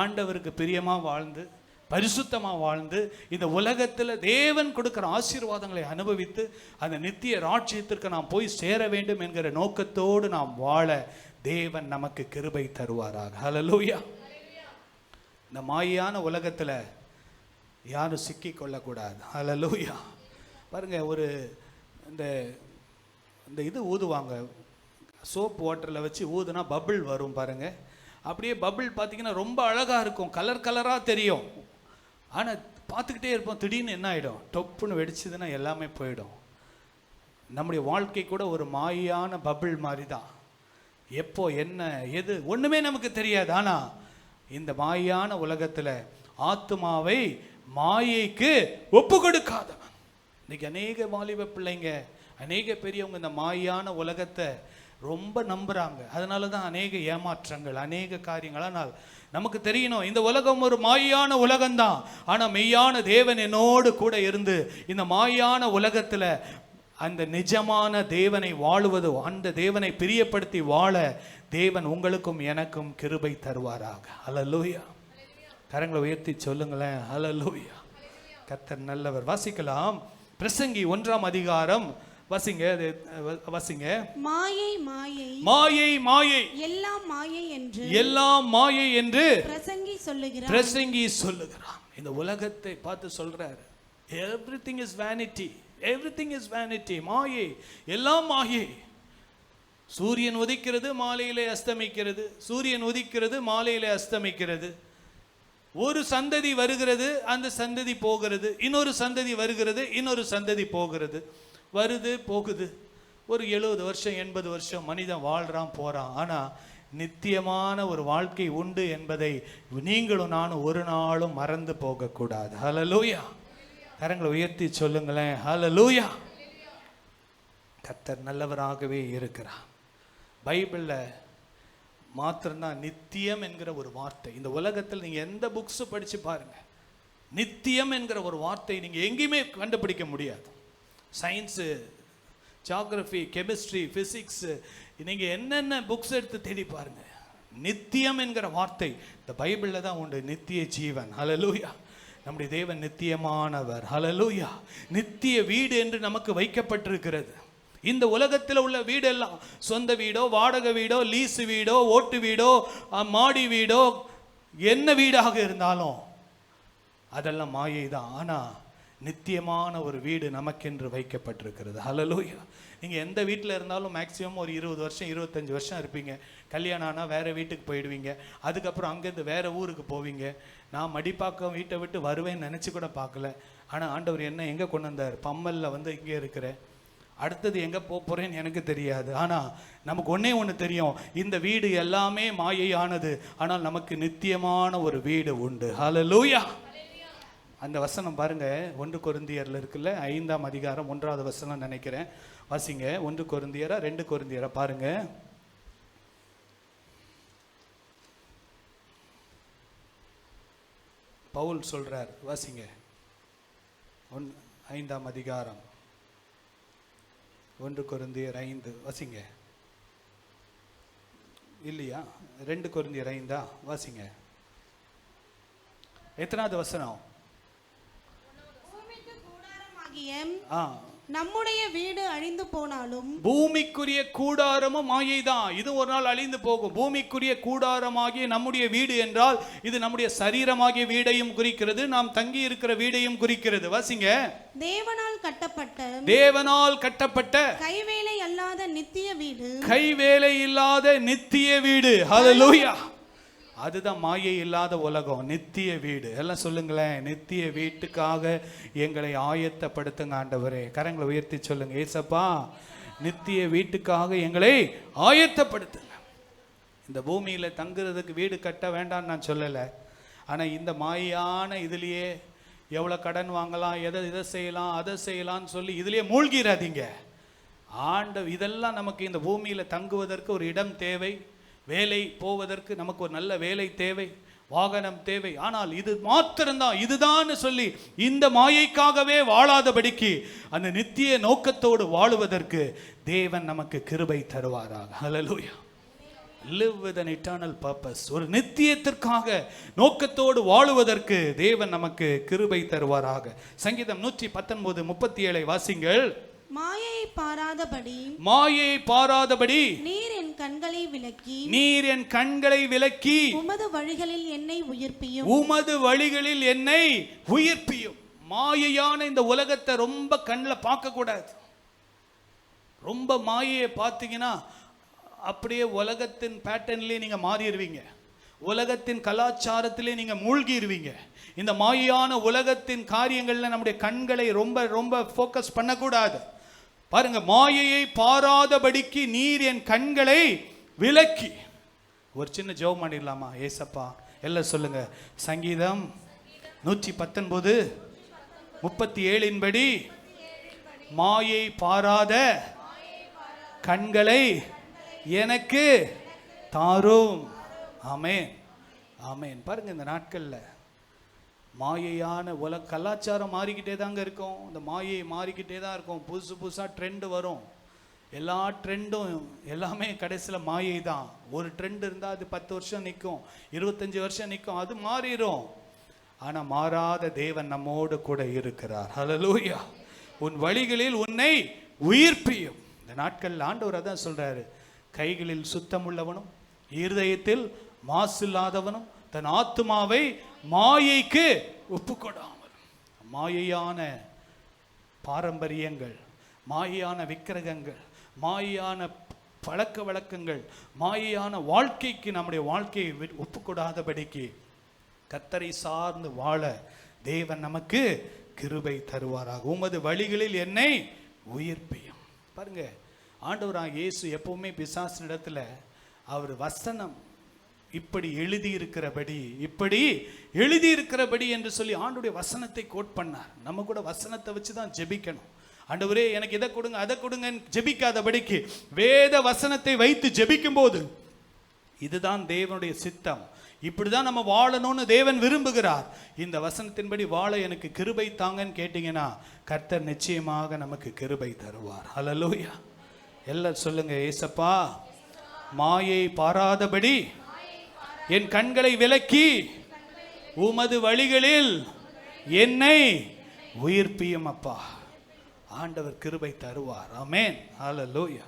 ஆண்டவருக்கு பிரியமாக வாழ்ந்து பரிசுத்தமாக வாழ்ந்து இந்த உலகத்தில் தேவன் கொடுக்குற ஆசீர்வாதங்களை அனுபவித்து அந்த நித்திய ராஜ்யத்திற்கு நாம் போய் சேர வேண்டும் என்கிற நோக்கத்தோடு நாம் வாழ தேவன் நமக்கு கிருபை தருவாராக. ஹல்லேலூயா. இந்த மாயான உலகத்தில் யாரும் சிக்கி கொள்ளக்கூடாது. ஹல்லேலூயா. பாருங்க, ஒரு இந்த இது ஊதுவாங்க, சோப் வாட்டரில் வச்சு ஊதுனா பபிள் வரும் பாருங்க. அப்படியே பபிள் பார்த்தீங்கன்னா ரொம்ப அழகாக இருக்கும், கலர் கலராக தெரியும். ஆனால் பார்த்துக்கிட்டே இருப்போம், திடீர்னு என்ன ஆகிடும், டொப்புன்னு வெடிச்சதுன்னா எல்லாமே போயிடும். நம்முடைய வாழ்க்கை கூட ஒரு மாயான பபிள் மாதிரி தான். எப்போ என்ன எது ஒன்றுமே நமக்கு தெரியாது. ஆனால் இந்த மாயான உலகத்தில் ஆத்துமாவை மாயைக்கு ஒப்பு கொடுக்காதவன். இன்னைக்கு அநேக வாலிப பிள்ளைங்க, அநேக பெரியவங்க இந்த மாயான உலகத்தை ரொம்ப நம்புகிறாங்க. அதனால தான் அநேக ஏமாற்றங்கள், அநேக காரியங்கள். ஆனால் நமக்கு தெரியணும், இந்த உலகம் ஒரு மாயான உலகம்தான். ஆனால் மெய்யான தேவன் என்னோடு கூட இருந்து இந்த மாயான உலகத்தில் அந்த நிஜமான தேவனை வாழுவது, அந்த தேவனை பிரியப்படுத்தி வாழ தேவன் உங்களுக்கும் எனக்கும் கிருபை தருவாராக. ஹல்லேலூயா. கரங்களை உயர்த்தி சொல்லுங்களேன், ஹல்லேலூயா. கர்த்தர் நல்லவர். வாசிக்கலாம், பிரசங்கி 1ஆம் அதிகாரம். வாசிங்க, வாசிங்க. மாயை மாயை மாயை மாயை எல்லாம் மாயை என்று எல்லாம் மாயை என்று பிரசங்கி சொல்லுகிறான். இந்த உலகத்தை பார்த்து சொல்றாரு, everything is vanity, everything is vanity. மாயை, எல்லாம் மாயை. சூரியன் உதிக்கிறது, மாலையிலே அஸ்தமிக்கிறது. சூரியன் உதிக்கிறது, மாலையிலே அஸ்தமிக்கிறது. ஒரு சந்ததி வருகிறது, அந்த சந்ததி போகிறது. இன்னொரு சந்ததி வருகிறது, இன்னொரு சந்ததி போகிறது. வருது போகுது. ஒரு 70 வருஷம் 80 வருஷம் மனிதன் வாழ்றான் போறான். ஆனா நித்தியமான ஒரு வாழ்க்கை உண்டு என்பதை நீங்களும் நானும் ஒரு நாளும் மறந்து போகக்கூடாது. ஹல்லேலூயா. கரங்களை உயர்த்தி சொல்லுங்களேன், ஹல்லேலூயா. கர்த்தர் நல்லவராகவே இருக்கிறார். பைபிள்ல மாத்திரம்தான் நித்தியம் என்கிற ஒரு வார்த்தை. இந்த உலகத்தில் நீங்க எந்த புக்ஸ் படிச்சு பாருங்க, நித்தியம் என்கிற ஒரு வார்த்தை நீங்க எங்கேயுமே கண்டுபிடிக்க முடியாது. சயின்ஸு, ஜியாகிரஃபி, கெமிஸ்ட்ரி, ஃபிசிக்ஸு, நீங்கள் என்னென்ன புக்ஸ் எடுத்து தேடி பாருங்க, நித்தியம் என்கிற வார்த்தை இந்த பைபிளில் தான் உண்டு. நித்திய ஜீவன். ஹல்லேலூயா. நம்முடைய தேவன் நித்தியமானவர். ஹல்லேலூயா. நித்திய வீடு என்று நமக்கு வைக்கப்பட்டிருக்கிறது. இந்த உலகத்தில் உள்ள வீடெல்லாம் சொந்த வீடோ, வாடகை வீடோ, லீஸு வீடோ, ஓட்டு வீடோ, மாடி வீடோ, என்ன வீடாக இருந்தாலும் அதெல்லாம் மாயை தான். ஆனால் நித்தியமான ஒரு வீடு நமக்கென்று வைக்கப்பட்டிருக்கிறது. ஹல்லேலூயா. நீங்கள் எந்த வீட்டில் இருந்தாலும் மேக்ஸிமம் ஒரு 20 வருஷம் 25 வருஷம் இருப்பீங்க. கல்யாணம் ஆனால் வேறு வீட்டுக்கு போயிடுவீங்க. அதுக்கப்புறம் அங்கேருந்து வேறு ஊருக்கு போவீங்க. நான் மடிப்பாக்கம் வீட்டை விட்டு வருவேன்னு நினச்சி கூட பார்க்கல. ஆனால் ஆண்டவர் என்ன எங்கே கொண்டு வந்தார், பம்மலில் வந்து இங்கே இருக்கிறேன், அடுத்தது எங்கே போகிறேன்னு எனக்கு தெரியாது. ஆனால் நமக்கு ஒன்று தெரியும், இந்த வீடு எல்லாமே மாயையானது, ஆனால் நமக்கு நித்தியமான ஒரு வீடு உண்டு. ஹல்லேலூயா. அந்த வசனம் பாருங்க, 1 கொரிந்தியர்ல இருக்குல்ல, 5ஆம் அதிகாரம் 1வது வசனம் நினைக்கிறேன். வாசிங்க. 1 கொரிந்தியரா 2 கொரிந்தியரா பாருங்க. பவுல் சொல்றார், வாசிங்க. 5ஆம் அதிகாரம் 1 கொரிந்தியர் 5 வாசிங்க. இல்லையா? 2 கொரிந்தியர் 5 வாசிங்க. எத்தனாவது வசனம்? நம்முடைய வீடு அழிந்து போனாலும் பூமிக்குரிய கூடாரமும் மாயைதான். இது ஒரு நாள் அழிந்து போகும். பூமிக்குரிய கூடாரமாகிய நம்முடைய வீடு என்றால் இது நம்முடைய சரீரமாகிய வீடையும் குறிக்கிறது, நாம் தங்கி இருக்கிற வீடையும் குறிக்கிறது. வாசிங்க. தேவனால் கட்டப்பட்ட கைவேலை அல்லாத நித்திய வீடு, கைவேலை இல்லாத நித்திய வீடு. ஹல்லேலூயா. அதுதான் மாயை இல்லாத உலகம், நித்திய வீடு. எல்லாம் சொல்லுங்களேன், நித்திய வீட்டுக்காக எங்களை ஆயத்தப்படுத்துங்க ஆண்டவரே. கரங்களை உயர்த்தி சொல்லுங்க, ஏசப்பா நித்திய வீட்டுக்காக எங்களை ஆயத்தப்படுத்துங்க. இந்த பூமியில் தங்குறதுக்கு வீடு கட்ட வேண்டாம்னு நான் சொல்லலை. ஆனால் இந்த மாயான இதுலேயே எவ்வளோ கடன் வாங்கலாம், இதை செய்யலாம், அதை செய்யலாம்னு சொல்லி இதுலேயே மூழ்கிறாதீங்க. இதெல்லாம் நமக்கு இந்த பூமியில தங்குவதற்கு ஒரு இடம் தேவை, வேலை போவதற்கு நமக்கு ஒரு நல்ல வேலை தேவை, வாகனம் தேவை. ஆனால் இது மாத்திரம்தான், இதுதான் சொல்லி இந்த மாயைக்காகவே வாழாதபடிக்கு அந்த நித்திய நோக்கத்தோடு வாழுவதற்கு தேவன் நமக்கு கிருபை தருவாராக. ஹல்லேலூயா. live with an eternal purpose. ஒரு நித்தியத்திற்காக நோக்கத்தோடு வாழுவதற்கு தேவன் நமக்கு கிருபை தருவாராக. சங்கீதம் 119:37 வாசிங்கள். மாயை பாராதபடி நீர் என் கண்களை விலக்கி உமது வழிகளில் என்னை உயிர்ப்பியும். மாயையான இந்த உலகத்தை ரொம்ப கண்ணில் பார்க்க கூடாது. ரொம்ப மாயையை பார்த்தீங்கன்னா அப்படியே உலகத்தின் பேட்டர்ன்லேயே நீங்க மாறிடுவீங்க, உலகத்தின் கலாச்சாரத்திலே நீங்க மூழ்கிடுவீங்க. இந்த மாயையான உலகத்தின் காரியங்கள்ல நம்முடைய கண்களை ரொம்ப ரொம்ப ஃபோக்கஸ் பண்ணக்கூடாது. பாருங்க, மாயையை பாராதபடிக்கு நீர் என் கண்களை விலக்கி. ஒரு சின்ன ஜெபம் பண்ணிடலாமா? ஏசப்பா எல்லாம் சொல்லுங்க. சங்கீதம் 119:37 படி மாயை பாராத கண்களை எனக்கு தாரும். ஆமென், ஆமென். பாருங்க, இந்த நாட்கள்ல மாயையான உலக கலாச்சாரம் மாறிக்கிட்டே தாங்க இருக்கும். இந்த மாயை மாறிக்கிட்டே தான் இருக்கும். புதுசு புதுசாக ட்ரெண்டு வரும். எல்லா ட்ரெண்டும் எல்லாமே கடைசியில் மாயை தான். ஒரு ட்ரெண்ட் இருந்தால் அது 10 வருஷம் நிற்கும், 25 வருஷம் நிற்கும், அது மாறிடும். ஆனால் மாறாத தேவன் நம்மோடு கூட இருக்கிறார். ஹல்லேலூயா. உன் வழிகளில் உன்னை உயிர்ப்பியும். இந்த நாட்களில் ஆண்டவர் அதான் சொல்றாரு, கைகளில் சுத்தமுள்ளவனும் இருதயத்தில் மாசில்லாதவனும் தன் ஆத்துமாவை மாயைக்கு ஒப்புக்கொடாமல். மாயையான பாரம்பரியங்கள், மாயையான விக்கிரகங்கள், மாயையான பழக்க வழக்கங்கள், மாயையான வாழ்க்கைக்கு நம்முடைய வாழ்க்கையை ஒப்புக்கொடாதபடிக்கு கர்த்தரை சார்ந்து வாழ தேவன் நமக்கு கிருபை தருவாராக. உமது வழிகளில் என்னை உயிர்ப்பியும். பாருங்க, ஆண்டவராக இயேசு எப்பவுமே பிசாசினிடத்துல அவர் வசனம் இப்படி எழுதியிருக்கிறபடி என்று சொல்லி ஆண்டவருடைய வசனத்தை கோட் பண்ணார். நம்ம கூட வசனத்தை வச்சு தான் ஜெபிக்கணும். ஆண்டவரே எனக்கு இதை கொடுங்க அதை கொடுங்கன்னு ஜெபிக்காதபடிக்கு வேத வசனத்தை வைத்து ஜெபிக்கும் போது இதுதான் தேவனுடைய சித்தம், இப்படிதான் நம்ம வாழணும்னு தேவன் விரும்புகிறார், இந்த வசனத்தின்படி வாழ எனக்கு கிருபை தாங்கன்னு கேட்டீங்கன்னா கர்த்தர் நிச்சயமாக நமக்கு கிருபை தருவார். ஹல்லேலூயா. எல்லாம் சொல்லுங்க, ஏசப்பா மாயை பாராதபடி என் கண்களை விலக்கி உமது வழிகளில் என்னை உயிர்ப்பியும். அப்பா, ஆண்டவர் கிருபை தருவார். ஆமென், ஹல்லேலூயா.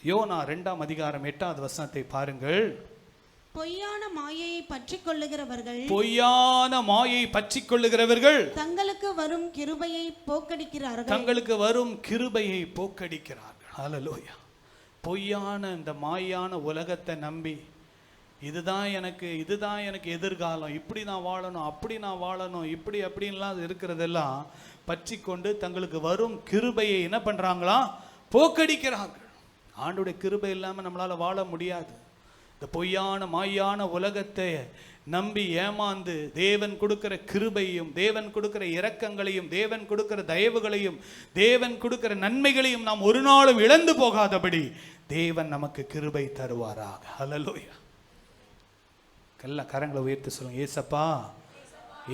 யோனா 2ஆம் அதிகாரம் 8வது வசனத்தை பாருங்கள். பொய்யான மாயையை பற்றிக் கொள்ளுகிறவர்கள் தங்களுக்கு வரும் கிருபையை போக்கடிக்கிறார்கள். ஹல்லேலூயா. பொய்யான இந்த மாயான உலகத்தை நம்பி இதுதான் எனக்கு எதிர்காலம், இப்படி நான் வாழணும், அப்படி நான் வாழணும், இப்படி அப்படின்லாம் இருக்கிறதெல்லாம் பற்றி கொண்டு தங்களுக்கு வரும் கிருபையை என்ன பண்றாங்களா? போக்கடிக்கிறார்கள். ஆண்டோடைய கிருபை இல்லாமல் நம்மளால வாழ முடியாது. இந்த பொய்யான மாயான உலகத்தை நம்பி ஏமாந்து தேவன் கொடுக்கிற கிருபையும், தேவன் கொடுக்கிற இரக்கங்களையும், தேவன் கொடுக்கிற தயவுகளையும், தேவன் கொடுக்கிற நன்மைகளையும் நாம் ஒரு நாளும் இழந்து போகாதபடி தேவன் நமக்கு கிருபை தருவாராக. ஹல்லேலூயா. எல்லா கரங்களை உயர்த்தி சொல்லுங்க, ஏசப்பா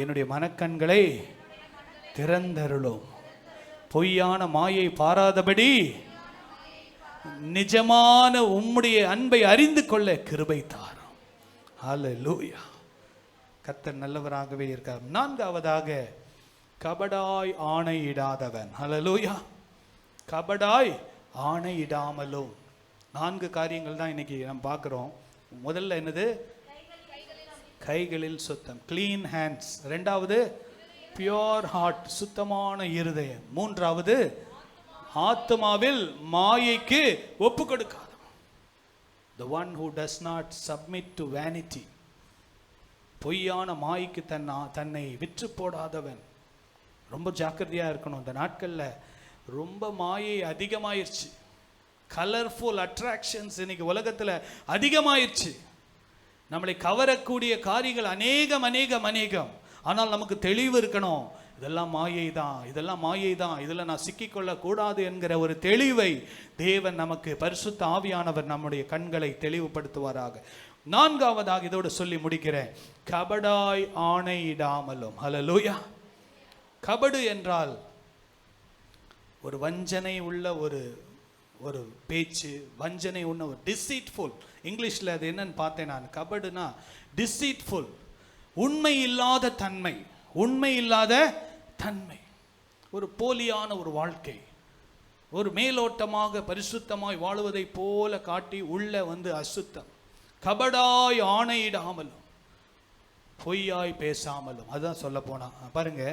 என்னுடைய மனக்கண்களை திறந்தருளும், பொய்யான மாயை பாராதபடி நிஜமான உம்முடைய அன்பை அறிந்து கொள்ள கிருபை தாரும். ஹல்லேலூயா. கர்த்தர் நல்லவராகவே இருக்கார். 4வதாக கபடாய் ஆணையிடாதவன். ஹல்லேலூயா. கபடாய் ஆணையிடாமலும். 4 காரியங்கள் தான் இன்னைக்கு நம்ம பார்க்கிறோம். முதல்ல என்னது? கைகளில் சுத்தம், கிளீன் ஹேண்ட்ஸ். 2வது பியூர் ஹார்ட், சுத்தமான இருதயம். 3வது ஆத்மாவில் மாயைக்கு ஒப்பு கொடுக்காத. The one who does not submit to vanity. பொய்யான மாய்க்கு தன்னை விற்று போடாதவன். ரொம்ப ஜாக்கிரதையா இருக்கணும். இந்த நாட்கள்ல ரொம்ப மாயை அதிகமாயிருச்சு. கலர்ஃபுல் அட்ராக்ஷன்ஸ் இன்னைக்கு உலகத்துல அதிகமாயிருச்சு. நம்மளை கவரக்கூடிய காரியங்கள் அநேகம். ஆனால் நமக்கு தெளிவு இருக்கணும். இதெல்லாம் மாயை தான், இதெல்லாம் மாயை தான், இதில் நான் சிக்கிக்கொள்ள கூடாது என்கிற ஒரு தெளிவை தேவன் நமக்கு, பரிசுத்த ஆவியானவர் நம்முடைய கண்களை தெளிவுபடுத்துவாராக. நான்காவதாக இதோடு சொல்லி முடிக்கிறேன், கபடாய் ஆணையிடாமலும். ஹல்லேலூயா. கபடு என்றால் ஒரு வஞ்சனை உள்ள ஒரு பேச்சு, வஞ்சனை உள்ள ஒரு டிசீட்ஃபுல். இங்கிலீஷில் அது என்னன்னு பார்த்தேன் நான். கபடுனா டிசீட்ஃபுல், உண்மை இல்லாத தன்மை, உண்மை இல்லாத தன்மை, ஒரு போலியான ஒரு வாழ்க்கை, ஒரு மேலோட்டமாக பரிசுத்தமாய் வாழுவதை போல காட்டி உள்ள அசுத்தம். கபடாய் ஆணையிடாமலும் பொய்யாய் பேசாமலும். அதுதான் சொல்ல போனா பாருங்க,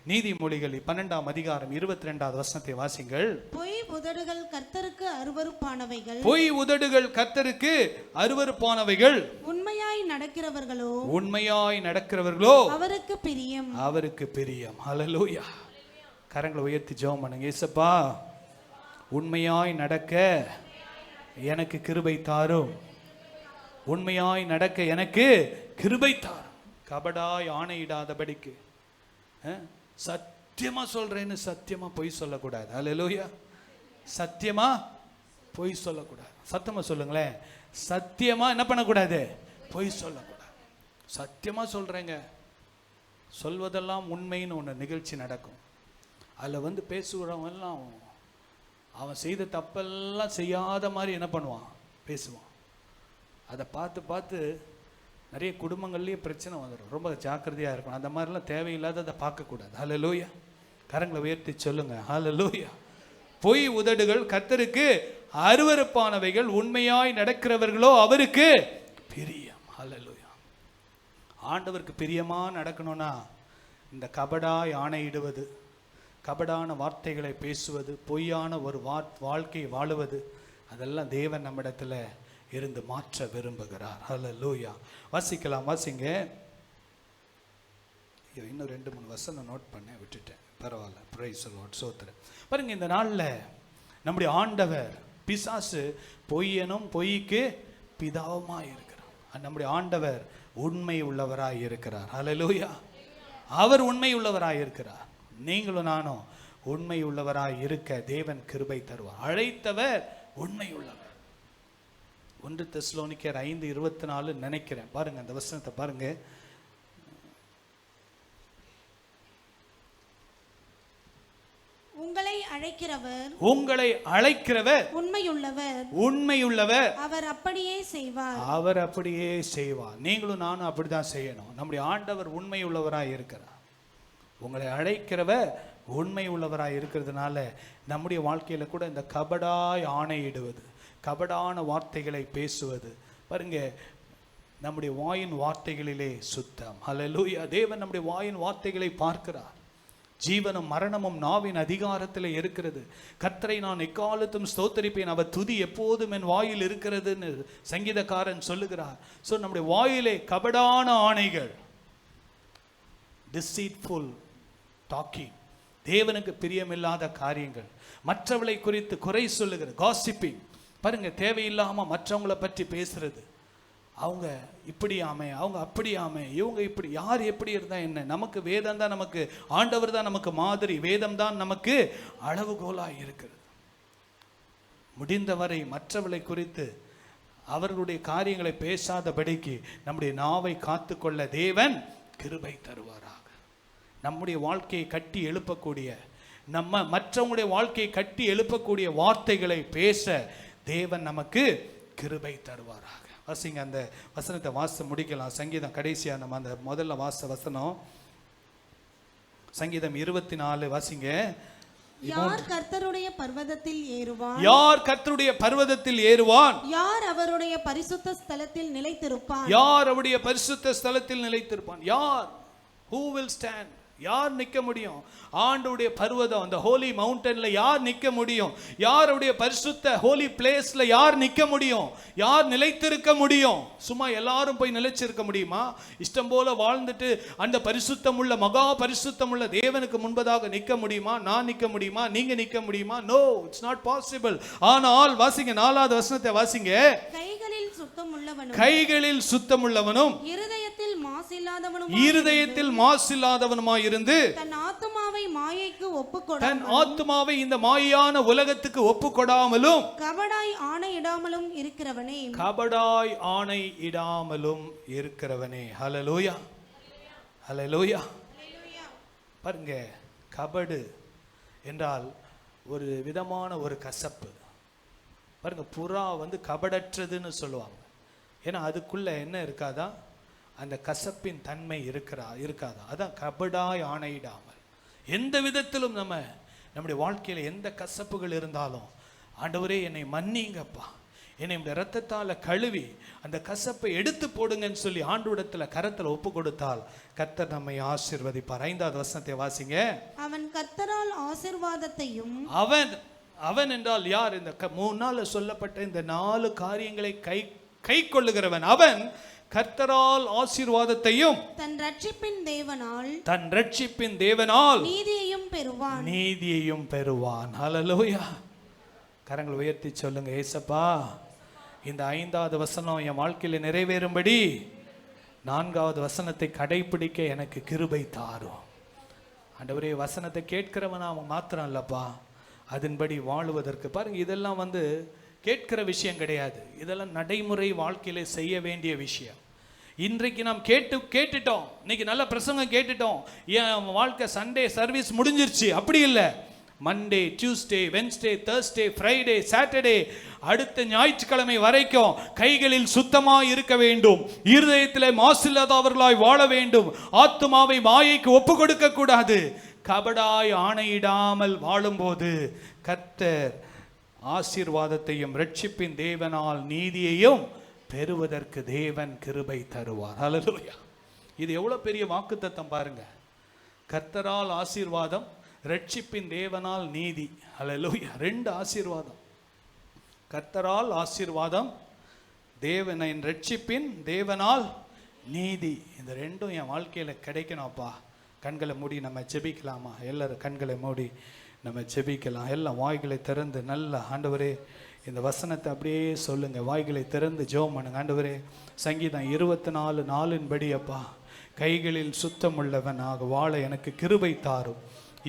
நீதிமொழிகள் 12ஆம் அதிகாரம் 22வது வசனத்தை வாசிங்கள். பொய் உதடுகள் கர்த்தருக்கு அருவருப்பானவைகள், பொய் உதடுகள் கர்த்தருக்கு அருவருப்பானவைகள், உண்மையாய் நடக்கிறவர்களோ, உண்மையாய் நடக்கிறவர்களோ அவருக்கு பிரியம், அவருக்கு பிரியம். ஹல்லேலூயா. கரங்களை உயர்த்தி ஜெபம் பண்ணுங்க. இயேசப்பா, உண்மையாய் நடக்க எனக்கு கிருபை தாரும், உண்மையாய் நடக்க எனக்கு கிருபை தாரும். கபடாய் ஆணையிடாதபடிக்கு, சத்தியமா சொல்றேன்னு சத்தியமா பொய் சொல்லக்கூடாது. ஹல்லேலூயா. சத்தியமா பொய் சொல்லக்கூடாது. சத்தமா சொல்லுங்களேன். சத்தியமா என்ன பண்ணக்கூடாது? பொய் சொல்லக்கூடாது. சத்தியமா சொல்றேங்க, சொல்வதெல்லாம் உண்மைன்னு ஒன்று நிகழ்ச்சி நடக்கும். அதில் பேசுகிறவங்க எல்லாம் அவன் செய்த தப்பெல்லாம் செய்யாத மாதிரி என்ன பண்ணுவான்? பேசுவான். அதை பார்த்து பார்த்து நிறைய குடும்பங்கள்லேயே பிரச்சனை வந்துடும். ரொம்ப ஜாக்கிரதையாக இருக்கணும். அந்த மாதிரிலாம் தேவையில்லாததை பார்க்கக்கூடாது. ஹல்லேலூயா. கரங்களை உயர்த்தி சொல்லுங்க. ஹல்லேலூயா. பொய் உதடுகள் கர்த்தருக்கு அருவருப்பானவைகள், உண்மையாய் நடக்கிறவர்களோ அவருக்கு பிரியம். ஹல்லேலூயா. ஆண்டவருக்கு பிரியமா நடக்கணும்னா இந்த கபடாய் ஆணையிடுவது, கபடான வார்த்தைகளை பேசுவது, பொய்யான ஒரு வாழ்க்கை வாழுவது, அதெல்லாம் தேவன் நம்மிடத்தில் இருந்து மாற்ற விரும்புகிறார். ஹல்லேலூயா. வாசிக்கலாம், வாசிங்க. இன்னும் 2-3 வசனம் நோட் பண்ண விட்டுட்டேன், பரவாயில்ல. Praise the Lord. சோத்திரம். பாருங்க, இந்த நாளில் நம்முடைய ஆண்டவர், பிசாசு பொய்யனும் பொய்க்கு பிதாவுமாய் இருக்கிறார். நம்முடைய ஆண்டவர் உண்மை உள்ளவராய் இருக்கிறார். ஹல்லேலூயா. அவர் உண்மை உள்ளவராய் இருக்கிறார். நீங்களும் நானும் உண்மை உள்ளவராய் இருக்க தேவன் கிருபை தருவார். அழைத்தவர் உண்மை உள்ளவர். 1 தெசலோனிக்கேயர் 5:24 நினைக்கிறேன். பாருங்க அந்த வசனத்தை பாருங்க. உங்களை அழைக்கிறவர் உண்மையுள்ளவர், அவர் அப்படியே செய்வார். நீங்களும் நானும் அப்படிதான் செய்யணும். நம்முடைய ஆண்டவர் உண்மை உள்ளவராய் இருக்கிறார். உங்களை அழைக்கிறவர் உண்மை உள்ளவராய் இருக்கிறதுனால நம்முடைய வாழ்க்கையில கூட இந்த கபடாய் ஆணையிடுவது, கபடான வார்த்தைகளை பேசுவது, பாருங்க, நம்முடைய வாயின் வார்த்தைகளிலே சுத்தம். ஹல்லேலூயா. தேவன் நம்முடைய வாயின் வார்த்தைகளை பார்க்கிறார். ஜீவனும் மரணமும் நாவின் அதிகாரத்தில் இருக்கிறது. கர்த்தரை நான் எக்காலத்தும் ஸ்தோத்தரிப்பேன், அவர் துதி எப்போதும் என் வாயில் இருக்கிறதுன்னு சங்கீதக்காரன் சொல்லுகிறார். ஸோ நம்முடைய வாயிலே கபடான ஆணைகள், டிசீட்ஃபுல் டாக்கிங், தேவனுக்கு பிரியமில்லாத காரியங்கள், மற்றவளை குறித்து குறை சொல்லுகிற காசிப்பிங், பாருங்க, தேவையில்லாம மற்றவங்களை பற்றி பேசுறது. அவங்க இப்படியாமே, அவங்க அப்படியாமே, இவங்க இப்படி, யார் எப்படி இருந்தா என்ன? நமக்கு வேதம் தான், நமக்கு ஆண்டவர் தான் நமக்கு மாதிரி, வேதம் தான் நமக்கு அளவுகோலாய் இருக்கிறது. முடிந்தவரை மற்றவர்களை குறித்து அவர்களுடைய காரியங்களை பேசாதபடிக்கு நம்முடைய நாவை காத்துக்கொள்ள தேவன் கிருபை தருவாராக. நம்முடைய வாழ்க்கையை கட்டி எழுப்பக்கூடிய, மற்றவங்களுடைய வாழ்க்கையை கட்டி எழுப்பக்கூடிய வார்த்தைகளை பேச தேவன் நமக்கு கிருபை தருவாராக. வாசிங்க, அந்த வசனத்தை வாச முடிக்கலாம். சங்கீதம் கடைசியா நம்ம அந்த முதல்ல வசனம், சங்கீதம் 24 வாசிங்க. யார் கர்த்தருடைய பர்வதத்தில் ஏறுவான்? யார் கர்த்தருடைய பர்வதத்தில் ஏறுவான்? யார் அவருடைய பரிசுத்த ஸ்தலத்தில் நிலைத்திருப்பான்? யார் அவருடைய பரிசுத்த ஸ்தலத்தில் நிலைத்திருப்பான்? யார்? who will stand? யார் நிற்க முடியும்? ஆண்டவருடைய பர்வதம், அந்த ஹோலி மவுண்டன்ல யார் நிற்க முடியும்? யாருடைய பரிசுத்த ஹோலி பிளேஸ்ல யார் நிற்க முடியும்? யார் நிலைத்திருக்க முடியும்? சும்மா எல்லாரும் போய் நிலைச்சிருக்க முடியுமா? இஷ்டம் போல வாழ்ந்துட்டு அந்த பரிசுத்தமுள்ள, மகா பரிசுத்தமுள்ள தேவனுக்கு முன்பதாக நிற்க முடியுமா? நான் நிற்க முடியுமா? நீங்க நிற்க முடியுமா? No, it's not possible. ஆனால் வாசிங்க, 4வது வசனத்தை வாசிங்க. கைகளில் சுத்தமுள்ளவனும் கைகளில் சுத்தமுள்ளவனும் இருதயத்தில் மாசில்லாதவனுமாயிருந்து தன் ஆத்துமாவை மாயைக்கு தன் ஆத்துமாவை இந்த மாயான உலகத்துக்கு ஒப்புக்கொடாமலும் கபடாய் ஆணையிடாமலும் இருக்கிறவனே. ஹல்லேலூயா, ஹல்லேலூயா. பாருங்க, கபடு என்றால் ஒரு விதமான ஒரு கசப்பு. பாருங்க, புறா கபடற்றதுன்னு சொல்லுவாங்க. ஏன்னா அதுக்குள்ள என்ன இருக்காதா, அந்த கசப்பின் தன்மை இருக்காதா. அதான் கபடாய் ஆணையிடாமல். எந்த விதத்திலும் நம்முடைய வாழ்க்கையில எந்த கசப்புகள் இருந்தாலும், ஆண்டவரே என்னை மன்னிங்கப்பா, என்னை இந்த இரத்தத்தால கழுவி அந்த கசப்பை எடுத்து போடுங்கன்னு சொல்லி ஆண்டவரிடத்துல கரத்துல ஒப்பு கொடுத்தால் கர்த்தர் நம்மை ஆசீர்வதிப்பார். 5வது வசனத்தை வாசிங்க. அவன் கர்த்தரால் ஆசீர்வாதத்தையும், அவன் என்றால் யார்? இந்த 3 நாள்ல சொல்லப்பட்ட இந்த 4 காரியங்களை கை கொள்ளுகிறவன் அவன் கர்த்தரால் ஆசீர்வாதத்தையும் தன் ரட்சிப்பின் தேவனால் நீதியையும் பெறுவான். ஹல்லேலூயா. கரங்களை உயர்த்தி சொல்லுங்க, ஏசப்பா இந்த 5வது வசனம் என் வாழ்க்கையில நிறைவேறும்படி 4வது வசனத்தை கடைபிடிக்க எனக்கு கிருபை தாரும். ஆண்டவரே, வசனத்தை கேட்கிறவன் அவன் மாத்திரம் இல்லப்பா, அதன்படி வாழுவதற்கு. பாருங்க, இதெல்லாம் கேட்கிற விஷயம் கிடையாது, இதெல்லாம் நடைமுறை வாழ்க்கையில செய்ய வேண்டிய விஷயம். இன்றைக்கு நாம் கேட்டுட்டோம், இன்னைக்கு நல்ல பிரசங்கம் கேட்டுட்டோம், என் வாழ்க்கை சண்டே சர்வீஸ் முடிஞ்சிருச்சு, அப்படி இல்லை. Monday, Tuesday, Wednesday, Thursday, Friday, Saturday, அடுத்த ஞாயிற்றுக்கிழமை வரைக்கும் கைகளில் சுத்தமாய் இருக்க வேண்டும், இருதயத்தில் மாசில்லாதவர்களாய் வாழ வேண்டும், ஆத்துமாவை மாயைக்கு ஒப்பு கொடுக்க கூடாது. கபடாய் ஆணையிடாமல் வாழும்போது கர்த்தர் ஆசீர்வாதத்தையும் ரட்சிப்பின் தேவனால் நீதியையும் பெறுவதற்கு தேவன் கிருபை தருவார். ஹல்லேலூயா. இது எவ்வளவு பெரிய வாக்குத்தத்தம் பாருங்க. கர்த்தரால் ஆசீர்வாதம், ரட்சிப்பின் தேவனால் நீதி. ஹல்லேலூயா. 2 ஆசீர்வாதம். கர்த்தரால் ஆசீர்வாதம், தேவனின் ரட்சிப்பின் தேவனால் நீதி. இந்த 2ம் என் வாழ்க்கையில கிடைக்கணும்ப்பா. கண்களை மூடி நம்ம ஜெபிக்கலாமா? எல்லாரும் கண்களை மூடி நம்ம ஜெபிக்கலாம். எல்லாம் வாய்களை திறந்து நல்ல ஆண்டவரே இந்த வசனத்தை அப்படியே சொல்லுங்க. வாய்களை திறந்து ஜெபம் பண்ணுங்க. ஆண்டவரே, சங்கீதம் 24:4 படி அப்பா, கைகளில் சுத்தமுள்ளவனாக வாழ எனக்கு கிருபை தாரும்,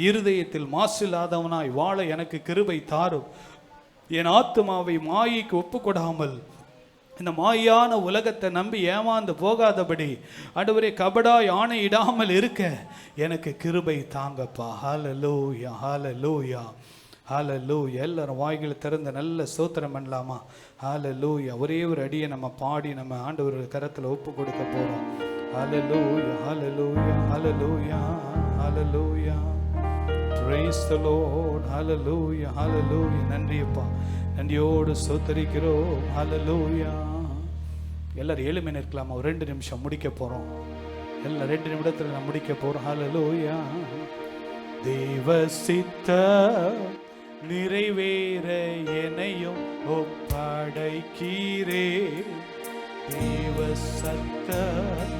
இருதயத்தில் மாசில்லாதவனாய் வாழ எனக்கு கிருபை தாரும், என் ஆத்துமாவை மாயைக்கு ஒப்புக்கொடாமல் இந்த மாயான உலகத்தை நம்பி ஏமாந்து போகாதபடி ஆண்டவரே கபடாய் ஆணையிடாமல் இருக்க எனக்கு கிருபை தாங்கப்பா. ஹல்லேலூயா, ஹல்லேலூயா, ஹல்லேலூயா. எல்லாரும் வாய்களை திறந்து நல்ல ஸ்தோத்திரம் பண்ணலாமா? ஹல்லேலூயா. ஒரே ஒரு அடியை நம்ம பாடி நம்ம ஆண்டவர் கரத்தில் ஒப்பு கொடுக்க போறோம். ஹல்லேலூயா, ஹல்லேலூயா, ஹல்லேலூயா, ஹல்லேலூயா. Praise the Lord. Hallelujah, hallelujah. நன்றியப்பா, நன்றியோடு ஸ்தோத்திரிக்கிறோம். ஹல்லேலூயா. எல்லாரும் எழும்பி நிற்கலாமா? ஒரு 2 நிமிஷம் முடிக்க போறோம். எல்லாம் 2 நிமிடத்தில் நம்ம முடிக்க போறோம். ஹல்லேலூயா. தேவ சித்தம் நிறைவேற என்னையும் ஒப்படைக்கிறே, தேவ சத்தம்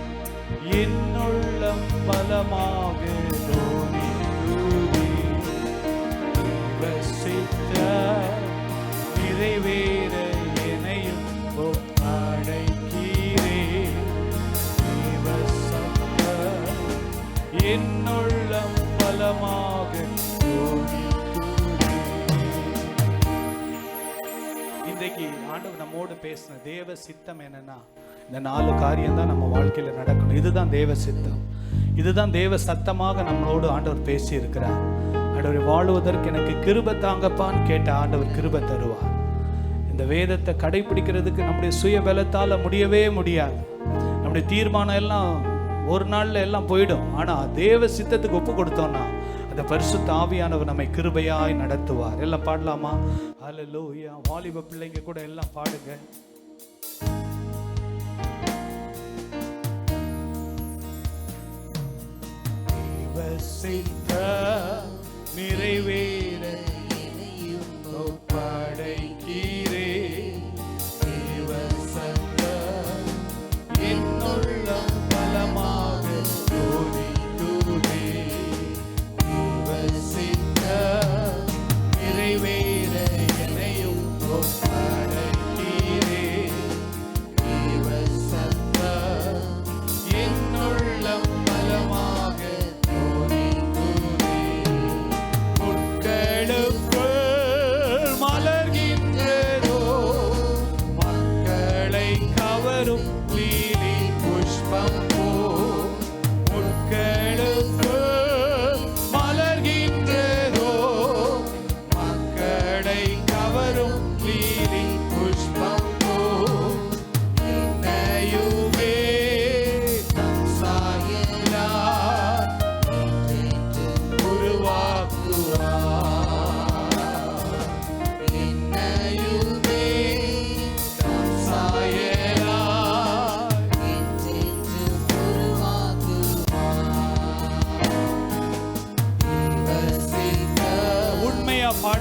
என்னுள்ளம் பலமாக தோனிக்குதே, தேவ சித்தம் நிறைவேற என்னையும் ஒப்படைக்கிறே, தேவ சத்தம் என்னுள்ளம் பலமாக தோனிக்குதே. இன்றைக்கு ஆண்டவர் நம்மோடு பேசின தேவ சித்தம் என்னன்னா, இந்த 4 காரியம் தான் நம்ம வாழ்க்கையில நடக்கணும். இதுதான் தேவ சித்தம், இதுதான் தேவ சத்தமாக நம்மளோடு ஆண்டவர் பேசி இருக்கிறார். ஆண்டவர் வாழுவதற்கு எனக்கு கிருபை தாங்கப்பான்னு கேட்ட ஆண்டவர் கிருபை தருவார். இந்த வேதத்தை கடைபிடிக்கிறதுக்கு நம்முடைய சுய பலத்தால முடியவே முடியாது. நம்முடைய தீர்மானம் எல்லாம் ஒரு நாள்ல எல்லாம் போயிடும். ஆனா தேவ சித்தத்துக்கு ஒப்பு கொடுத்தோம்னா அந்த பரிசுத்த ஆவியானவர் நம்மை கிருபையாய் நடத்துவார். எல்லாம் பாடலாமா? ஹல்லேலூயா. வாலிப பிள்ளைங்க கூட எல்லாம் பாடுங்க. நிறைவேற ஒப்படைக்கிறே, தேவ சத்தம் என்னுள்ளம் பலமாக தோனிக்குதே, தேவ சித்தம் நிறைவேற என்னையும் ஒப்படைக்கிறே,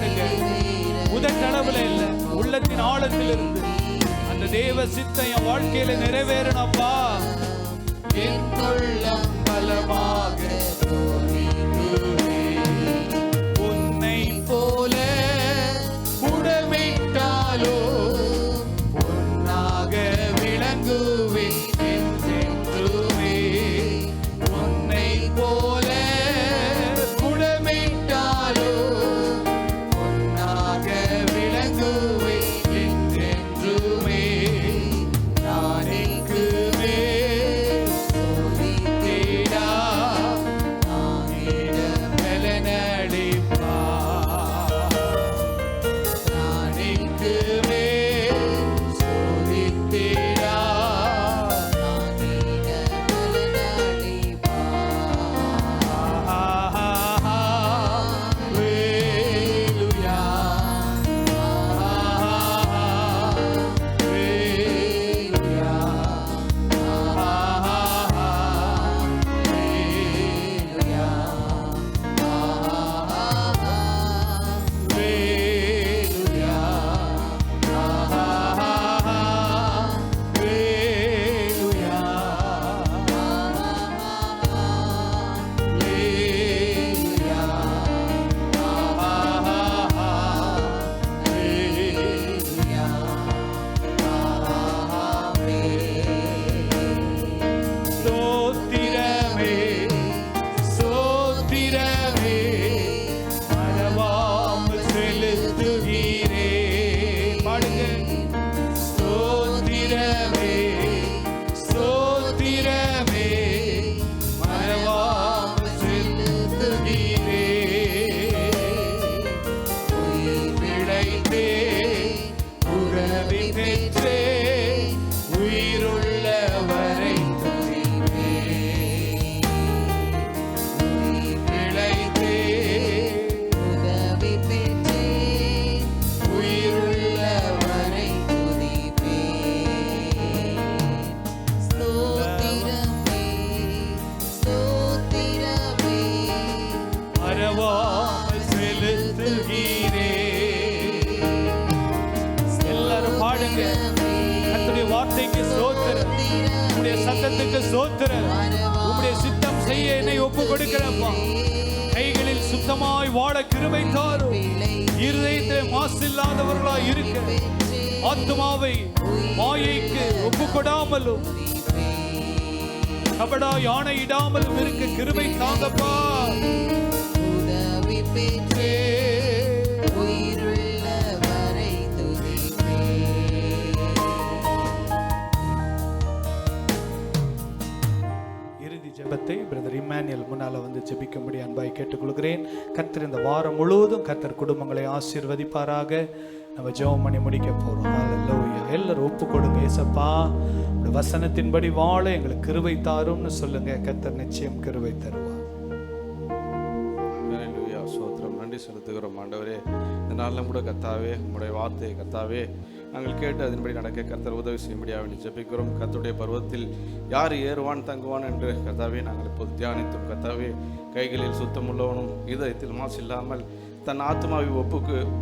பாடுங்க. உதட்டளவுல இல்ல, உள்ளத்தின் ஆழத்தில் இருந்து அந்த தேவ சித்தம் என் வாழ்க்கையில நிறைவேறணும்ப்பா. என் உள்ளம் பலமாக உன்னை போல புடமிட்டாலோ பொன்னாக விளங்குவேன் என்றென்றுமே. உன்னை போல புடமிட்டாலோ பொன்னாக விளங்குவேன் என்றென்றுமே. நானேக்கு மேல் சோதித்தேடா நானிட பலனளிப்பா. நானேக்கு மேல் சோதித்தேடா நானிட பலனளிப்பா. ஹல்லேலூயா, ஹல்லேலூயா, ஹல்லேலூயா, ஹல்லேலூயா, ஹல்லேலூயா, ஹல்லேலூயா, ஹல்லேலூயா. ஸ்தோத்திரமே, ஸ்தோத்திரமே, மறவாமல் செலுத்துகிறே. பாடுங்க. ஸ்தோத்திரமே, ஸ்தோத்திரமே, மறவாமல் செலுத்துகிறே. உயிர் பிழைத்தே, உறவி பெற்றே, உயிருள்ளவரை துதிப்பேன். உயிர் பிழைத்தே, உதவி பெற்றேன், உயிருள்ளவரை துதிப்பேன். ஸ்தோத்திரமே, ஸ்தோத்திரமே, மறவாமல் செலுத்துகிறே. எல்லாரும் பாடுங்க. கர்த்தருடைய வார்த்தைக்கு ஸ்தோத்திரம், உம்முடைய சத்தத்துக்கு ஸ்தோத்திரம். உம்முடைய சித்தம் செய்ய என்னை ஒப்பு கொடுக்கிறப்பா. கைகளில் சுத்தமாய் வாழ கிருபை தாரும். இருதயத்தில் மாசில்லாதவர்களாய் இருக்க, ஆத்துமாவை மாயைக்கு ஒப்பு கொடாமலும் கபடா யானை இடாமலும் இருக்க கிருபை தாங்கப்பா. உதவி பெற்றேன், உயிருள்ளவரை துதிப்பேன். இறுதி ஜெபத்தை பிரதர் இம்மானுவேல் முன்னால வந்து ஜெபிக்கும்படி அன்பாய் கேட்டுக்கொள்கிறேன். கர்த்தர் இந்த வாரம் முழுவதும் கர்த்தர் குடும்பங்களை ஆசீர்வதிப்பாராக. நம்ம ஜெபம் பண்ணி முடிக்க போறோம். ஹல்லேலூயா. எல்லாரும் ஒப்பு கொடுங்க. ஏசப்பா, உம்முடைய வசனத்தின்படி வாழ எங்களுக்கு கிருபை தாரும்னு சொல்லுங்க. கர்த்தர் நிச்சயம் கிருபை தருவார். ஹல்லேலூயா. ஸ்தோத்திரம். நன்றி செலுத்துகிறோம் ஆண்டவரே. இந்த நாளிலும் கூட கர்த்தாவே உம்முடைய வார்த்தை கர்த்தாவே நாங்கள் கேட்டு அதன்படி நடக்க கர்த்தர் உதவி செய்யும்படியாக ஜெபிக்கிறோம். கர்த்தருடைய பருவத்தில் யார் ஏறுவான் தங்குவான் என்று கர்த்தாவே நாங்கள் இப்போது தியானித்தோம். கர்த்தாவே, கைகளில் சுத்தமுள்ளவனும் இதயத்தில் மாசு இல்லாமல் தன் ஆத்மாவை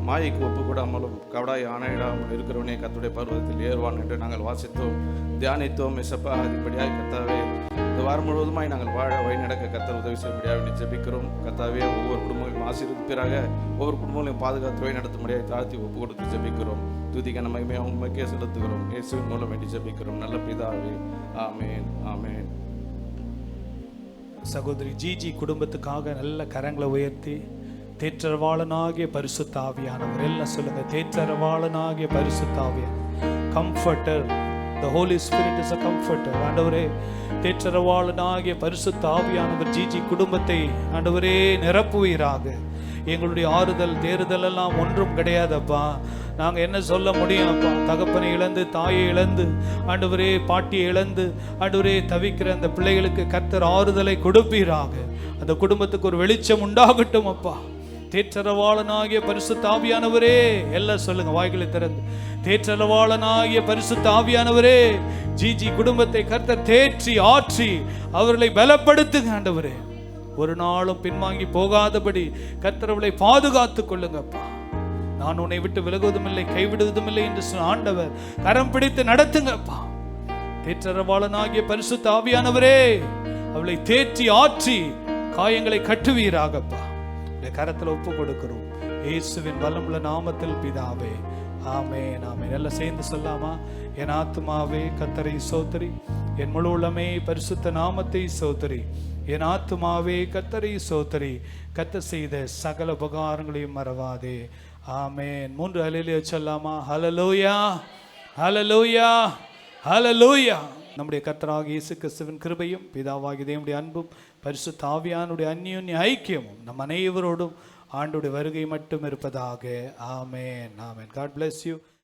மாயைக்கு ஒப்புக்கூடாமலும் கவடாய் ஆணையிடாமல் இருக்கிறவனே கர்த்தருடைய பருவத்தில் ஏறுவான் என்று நாங்கள் வாசித்தோம், தியானித்தோம். இசப்பா, அதுபடியாக கர்த்தாவே இந்த வாரம் முழுவதுமாய் நாங்கள் வாழ வழிநடக்க கர்த்தர் உதவி செய்யும்படியாக ஜெபிக்கிறோம். கர்த்தாவே, ஒவ்வொரு குடும்பங்களையும் ஆசீர்வதிப்பீராக, ஒவ்வொரு குடும்பங்களையும் பாதுகாத்து வழி நடத்தும்படியாக தாழ்த்தி ஒப்பு கொடுத்து ஜெபிக்கிறோம். துதிக்கான மகிமையை உண்மைக்கே செலுத்துகிறோம். இயேசுவின் மூலம் வேண்டி ஜெபிக்கிறோம் நல்ல பிதாவே. ஆமேன், ஆமேன். சகோதரி ஜிஜி குடும்பத்துக்காக நல்ல கரங்களை உயர்த்தி, தேற்றரவாளனாகிய பரிசுத்த ஆவியானவர், எல்லாம் சொல்லுங்க, தேற்றரவாளனாகிய பரிசுத்த ஆவியானவர், comforter, the holy spirit is a comforter. ஆண்டவரே, தேற்றரவாளனாகிய பரிசுத்த ஆவியானவர் ஜிஜி குடும்பத்தை ஆண்டவரே நிரப்புவீராக. எங்களுடைய ஆறுதல் தேறுதல் எல்லாம் ஒன்றும் கிடையாதப்பா. நாங்கள் என்ன சொல்ல முடியும் அப்பா? தகப்பனை இழந்து, தாயை இழந்து, ஆண்டவரே பாட்டியை இழந்து, ஆண்டவரே தவிக்கிற அந்த பிள்ளைகளுக்கு கர்த்தர் ஆறுதலை கொடுப்பீராக. அந்த குடும்பத்துக்கு ஒரு வெளிச்சம் உண்டாகட்டும் அப்பா. தேற்றரவாளனாகிய பரிசுத்த ஆவியானவரே, எல்லாம் சொல்லுங்க வாய்களை திறந்து, தேற்றரவாளனாகிய பரிசுத்த ஆவியானவரே, ஜிஜி குடும்பத்தை கர்த்தர் தேற்றி ஆற்றி அவர்களை பலப்படுத்துங்க ஆண்டவரே. ஒரு நாளும் பின்வாங்கி போகாதபடி கர்த்தர் அவளை பாதுகாத்து கொள்ளுங்கப்பா. நான் உன்னை விட்டு விலகுவதும் இல்லை, கைவிடுவதும் இல்லை என்று சொன்ன ஆண்டவர் கரம் பிடித்து நடத்துங்கப்பா. தேற்றரவாளனாகிய பரிசுத்த ஆவியானவரே, அவளை தேற்றி ஆற்றி காயங்களை கட்டுவீராகப்பா. இந்த கரத்தில் ஒப்பு கொடுக்கிறோம் இயேசுவின் வல்லமுள்ள நாமத்தில் பிதாவே, ஆமென் ஆமென். எல்லாம் சேர்ந்து சொல்லாமா? என் ஆத்துமாவே கர்த்தரை சோதரி, என் முழு உள்ளமே பரிசுத்த நாமத்தை சோதரி. என் ஆத்துமாவே கர்த்தரை சோதரி, கர்த்தர் செய்த சகல உபகாரங்களையும் மறவாதே. ஆமென். 3 ஹல்லேலூயா சொல்லாமா? ஹல்லேலூயா, ஹல்லேலூயா, ஹல்லேலூயா. நம்முடைய கர்த்தராகிய இயேசு கிறிஸ்துவின் கிருபையும் பிதாவாகிய தேவனுடைய அன்பும் பரிசுத்த ஆவியானுடைய அந்யோன்ய ஐக்கியமும் நம் அனைவரோடும் ஆண்டுடைய வருகை மட்டும் இருப்பதாக. ஆமென் ஆமென். God bless you.